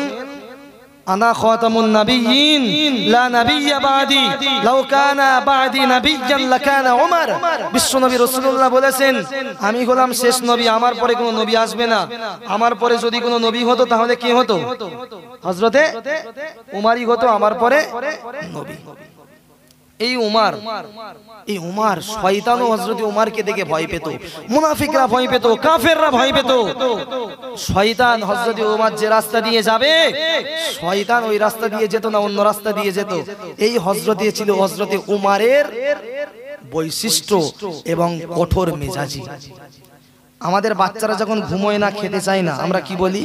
আনা খাতামুন নাবিয়্যিন লা নাবিয়্যা বাদি লাউ কানা বাদি নাবিয়্যান লাকানা উমর। বিশ্বনবী রাসূলুল্লাহ বলেছেন, আমি হলাম শেষ নবী, আমার পরে কোনো নবী আসবে না। আমার পরে যদি কোনো নবী হতো তাহলে কে হতো? হযরতে উমরই হতো আমার পরে নবী। এই উমর শয়তানও হযরতে উমরকে দেখে ভয় পেত, মুনাফিকরা ভয় পেত, কাফেররা ভয় পেত। শয়তান হযরতে উমর যে রাস্তা দিয়ে যাবে, শয়তান ওই রাস্তা দিয়ে যেত না, অন্য রাস্তা দিয়ে যেত। এই হযরতে ছিল হযরতে উমরের বৈশিষ্ট্য এবং কঠোর মেজাজি। আমাদের বাচ্চারা যখন ঘুমোয় না, খেতে চায় না, আমরা কি বলি?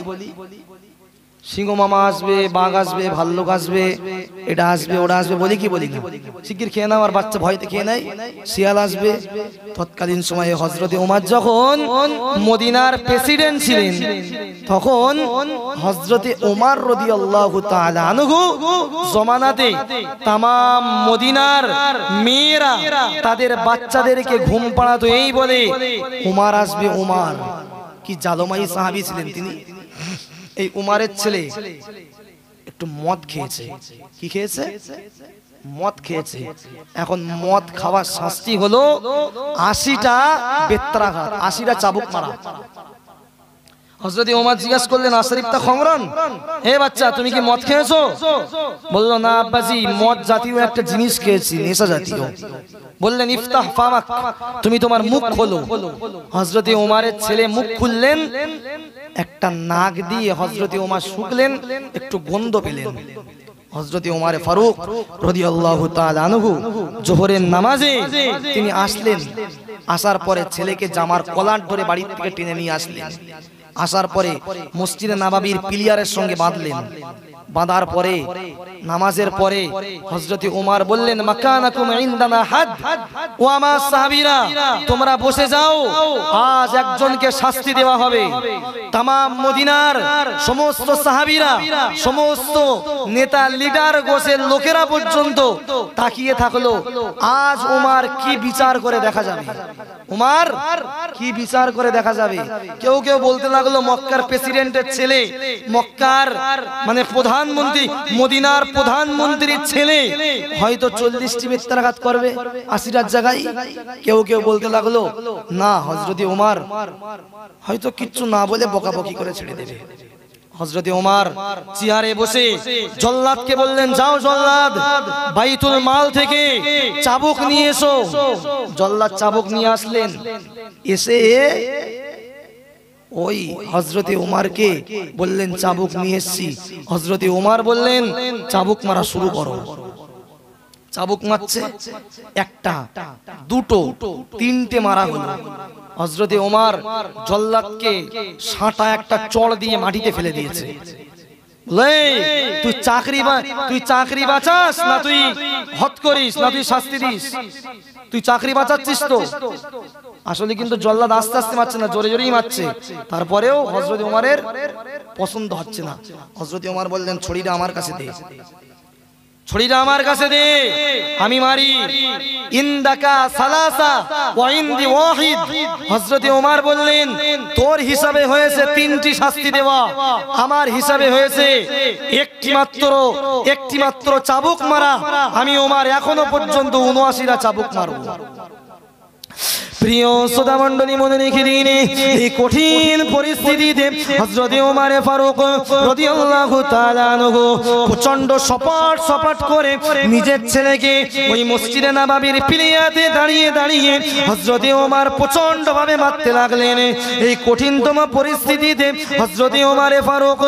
সিংহ মামা আসবে, বাঘ আসবে, ভাল্লুক আসবে, এটা আসবে, ওটা আসবে, বলি কি বলি না? শিগগির খেয়ে নাও, আর বাচ্চা ভয়তে খেয়ে নেয়। শিয়াল আসবে। তৎকালীন সময়ে হযরতে উমর যখন মদিনার প্রেসিডেন্ট ছিলেন, তখন হযরতে উমর রাদিয়াল্লাহু তাআলা আনহু জমানাতে তাম মদিনার মেয়েরা তাদের বাচ্চাদেরকে ঘুম পাড়াতো এই বলে, উমর আসবে। উমর কি জালমাই সাহাবী ছিলেন তিনি। এই উমরের ছেলে একটু মদ খেয়েছে। কি খেয়েছে? মদ খেয়েছে। এখন মদ খাওয়ার শাস্তি হলো ৮০টা বেত্রাঘাত, ৮০টা চাবুক মারা। হযরত ওমর জিজ্ঞাসা করলেন, আশরিফতা খমরন, হে বাচ্চা তুমি কি মদ খেয়েছো? বলল, না আব্বাজি, মদ জাতীয় একটা জিনিস খেয়েছি, নেশা জাতীয়। বললেন, ইফতাহ ফামাক, তুমি তোমার মুখ খোলো। হযরত ওমরের ছেলে মুখ খুললেন, একটা নাক দিয়ে হযরতে ওমর শুকলেন, একটু গন্ধ পেলেন। হযরতে ওমর ফারুক রাদিয়াল্লাহু তাআলা আনহু যোহরের নামাজে তিনি আসলেন। আসার পরে ছেলেকে জামার কলার ধরে বাড়ি থেকে টেনে নিয়ে আসলেন। আসার পরে মসজিদে নববীর পিলিয়ারের সঙ্গে বাঁধলেন। বাঁধার পরে নামাজের পরে হযরতে ওমর বললেন, মাকানাকুম ইনদানা হাদ, ও আমার সাহাবীরা তোমরা বসে যাও, আজ একজনকে শাস্তি দেওয়া হবে। তাম মদিনার সমস্ত সাহাবীরা, সমস্ত নেতা লিডার গোছের লোকেরা পর্যন্ত তাকিয়ে থাকলো, আজ ওমর কি বিচার করে দেখা যাবে। ওমর কি বিচার করে দেখা যাবে। কেউ কেউ বলতে লাগলো, মক্কার প্রেসিডেন্টের ছেলে, মক্কার মানে প্রধানমন্ত্রী, মদিনার প্রধানমন্ত্রীর ছেলে, হয়তো 40টি বেত্রাঘাত করবে ৮০টার জায়গায়। কেউ কেউ বলতে লাগলো, না হযরতে ওমর হয়তো কিচ্ছু না বলে বকাবকি করে ছেড়ে দেবে। হযরতে ওমর চেয়ারে বসে জল্লাদকে বললেন, যাও জল্লাদ, বাইতুল মাল থেকে চাবুক নিয়ে এসো। জল্লাদ চাবুক নিয়ে আসলেন। এসে ওই হযরতে ওমরকে বললেন, চাবুক নিয়ে এসেছি। হযরতে ওমর বললেন, চাবুক মারা শুরু করো। চাবুক মারছে, একটা, দুটো, তিনটে মারা হলো। হযরতে ওমর জল্লাদকে সাঁটা একটা চড় দিয়ে মাটিতে ফেলে দিয়েছে। তুই চাকরি বাঁচাস না তুই হত করিস না তুই শাস্তি দিস? তুই চাকরি বাঁচাচ্ছিস তো। আসলে কিন্তু জল্লাদ আস্তে আস্তে মারছে না, জোরে জোরেই মারছে। তারপরেও হযরত ওমরের পছন্দ হচ্ছে না। হযরত ওমর বললেন, ছড়িটা আমার কাছে দে, ছড়িটা আমার কাছে দে, আমি মারি। ইনদাকা সালাসা ওয়া ইনদি ওয়াহিদ। হযরত ওমর বললেন, তোর হিসাবে হয়েছে 3টি শাস্তি দেওয়া, আমার হিসাবে হয়েছে একটি মাত্র চাবুক মারা। আমি ওমর এখনো পর্যন্ত ৭৯টা চাবুক মারব। প্রিয় শ্রোতা মণ্ডলী, মনে রেখে দিন, এই কঠিন পরিস্থিতিতে হযরত ওমর ফারুক রাদিয়াল্লাহু তাআলা আনহু প্রচন্ড সপাট করে নিজের ছেলেকে ওই মসজিদে নববীর পিলিয়াতে দাঁড়িয়ে হযরত ওমর প্রচন্ড ভাবে মারতে লাগলেন। এই কঠিনতম পরিস্থিতিতে হযরত ওমর ফারুক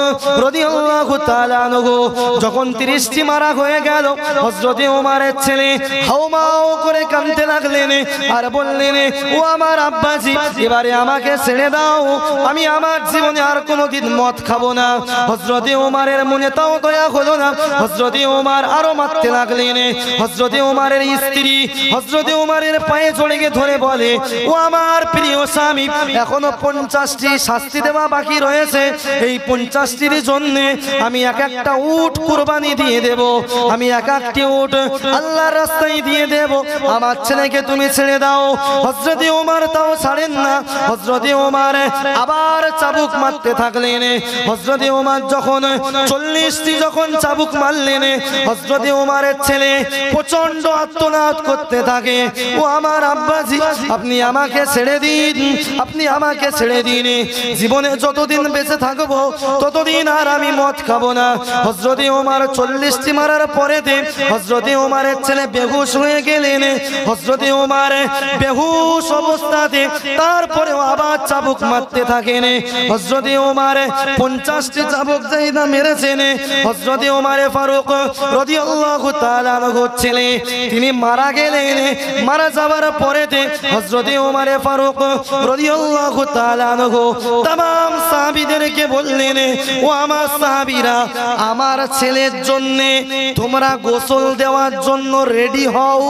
রাদিয়াল্লাহু তাআলা আনহু যখন 30টি মারা হয়ে গেল, হযরত ওমরের ছেলে হাউমাউ করে কাঁদতে লাগলেন আর বললেন, ও আমার আব্বাজি, এবারে আমাকে ছেড়ে দাও, আমি আমার জীবনে আর কোনোদিন মদ খাবো না। হযরত ওমরের মনে তাও দয়া হলো না, হযরত ওমর আরো মারতে লাগলেন। হযরত ওমরের স্ত্রী হযরত ওমরের পায়ে জড়িয়ে ধরে বলে, ও আমার প্রিয় স্বামী, এখনো 50টি শাস্তি দেওয়া বাকি রয়েছে। এই 50টির জন্য আমি একটা উট কুরবানি দিয়ে দেব, আমি একটি উট আল্লাহর রাস্তায় দিয়ে দেব। আমার ছেলেকে তুমি ছেড়ে দাও। হযরত ওমর তাও ছাড়েন না। হযরত ওমর আবার চাবুক মারতে থাকলেন। হযরত ওমর যখন 40টি চাবুক মারলেন, হযরত ওমরের ছেলে প্রচন্ড আর্তনাদ করতে থাকে, ও আমার আব্বাজি, আপনি আমাকে ছেড়ে দিন, আপনি আমাকে ছেড়ে দিন। জীবনে যতদিন বেঁচে থাকবো ততদিন আর আমি মদ খাবো না। হযরত ওমর 40টি মারার পরেতে হযরত ওমরের ছেলে বেহুশ হয়ে গেলেন। হযরত ওমর বেহুশ অবস্থাতে তারপরেও আবার চাবুক মারতে থাকেন। হযরত ওমর 50টি চাবুক যাইদা মেরেছেন। হযরত ওমর ফারুক রাদিয়াল্লাহু তাআলা আনহু ছেলে তিনি মারা গেলেন। মারা যাবার পরেতে হযরত ওমর ফারুক রাদিয়াল্লাহু তাআলা আনহু तमाम সাহাবীদেরকে বললেন, ও আমার সাহাবীরা, আমার ছেলের জন্য তোমরা গোসল দেওয়ার জন্য রেডি হও।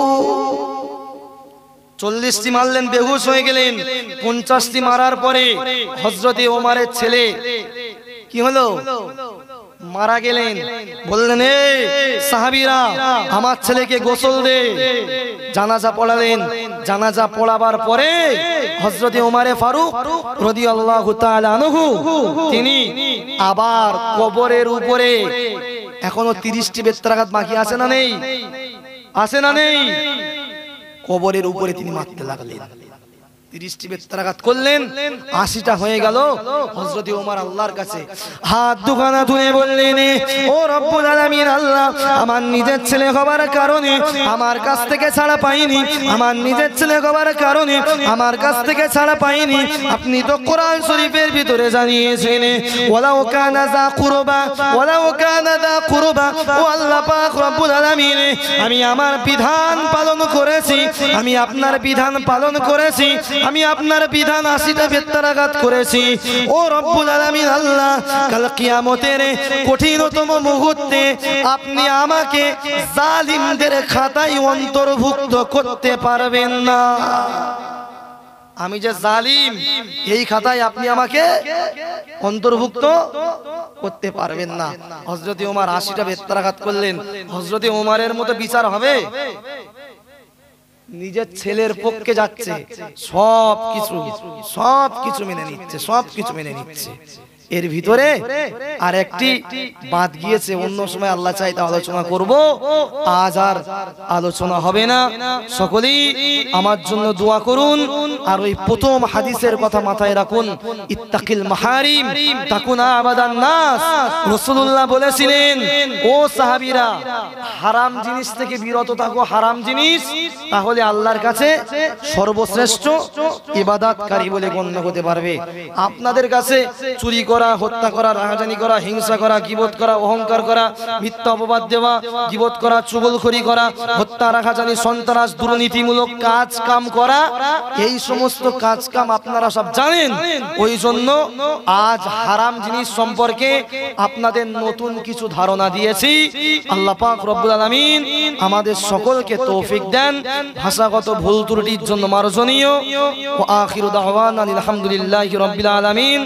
40টি মারলেন, বেহুশ হয়ে গেলেন। 50টি মারার পরে হযরত ওমরের ছেলে কি হলো? মারা গেলেন। বললেন, এই সাহাবীরা, আমার ছেলেকে গোসল দে। জানাজা পড়ালেন। জানাজা পড়াবার পরে হযরত ওমর ফারুক রাদিয়াল্লাহু তাআলা আনহু তিনি আবার কবরের উপরে, এখনো 30টি বেত্রাঘাত বাকি আছে না নেই? আছে না নেই? কবরের উপরে তিনি মারতে লাগলেন। 30টি বেত্রাঘাত করলেন, 80টা হয়ে গেল। হযরত ওমর আল্লাহর কাছে হাত দুখানা তুলে বললেন, ও রব্বুল আলামিন, আল্লাহ, আমার নিজের ছেলে হবার কারণে আমার কাছ থেকে ছাড়া পাইনি, আমার নিজের ছেলে হবার কারণে আমার কাছ থেকে ছাড়া পাইনি। আপনি তো কোরআন শরীফের ভিতরে জানিয়েছেন, ওয়ালাউ কানা যা কুরবা, ওয়ালাউ কানা যা কুরবা। ও আল্লাহ পাক রব্বুল আলামিন, আমি আমার বিধান পালন করেছি, আমি আপনার বিধান পালন করেছি, আমি আপনার বিধান 80টা বেত্রাঘাত করেছি। ও রব্বুল আলামিন, আল্লাহ, কাল কিয়ামতের কঠিনতম মুহূর্তে আপনি আমাকে জালিমদের খাতায় অন্তর্ভুক্ত করতে পারবেন না। আমি যে জালিম, এই খাতায় আপনি আমাকে অন্তর্ভুক্ত করতে পারবেন না। হযরত ওমর 80টা বেত্রাঘাত করলেন। হযরত ওমরের মতো বিচার হবে? নিজের ছেলের পক্ষে যাচ্ছে, সবকিছু মেনে নিচ্ছে, সবকিছু মেনে নিচ্ছে। এর ভিতরে আর একটি বাদ গিয়েছে, অন্য সময় আল্লাহ চাইতে আলোচনা করব, আজ আর আলোচনা হবে না। সকলেই আমার জন্য দোয়া করুন। আর ওই প্রথম হাদিসের কথা মাথায় রাখুন, ইত্তাকিল মাহারিম তাকুনা আবাদান নাস। রাসূলুল্লাহ বলেছিলেন, ও সাহাবীরা, হারাম জিনিস থেকে বিরত থাকো। হারাম জিনিস তাহলে আল্লাহর কাছে সর্বশ্রেষ্ঠ ইবাদতকারী বলে গণ্য হতে পারবে। আপনাদের কাছে চুরি করা, হত্যা করা, রাহাজানি করা, হিংসা করা, গীবত করা, অহংকার করা, মিথ্যা অপবাদ দেওয়া, গীবত করা, চুগলখড়ি করা, হত্যা, রাহাজানি, সন্ত্রাস, দুর্নীতিমূলক কাজ কাম করা, এই সমস্ত কাজ কাম আপনারা সব জানেন। ওই জন্য আজ হারাম জিনিস সম্পর্কে আপনাদের নতুন কিছু ধারণা দিয়েছি। আল্লাহ পাক রব্বুল আলামিন আমাদের সকলকে তৌফিক দেন। ভাষাগত ভুল ত্রুটির জন্য মার্জনীয়। ওয়া আখিরু দাওয়ানা আলহামদুলিল্লাহি রাব্বিল আলামিন।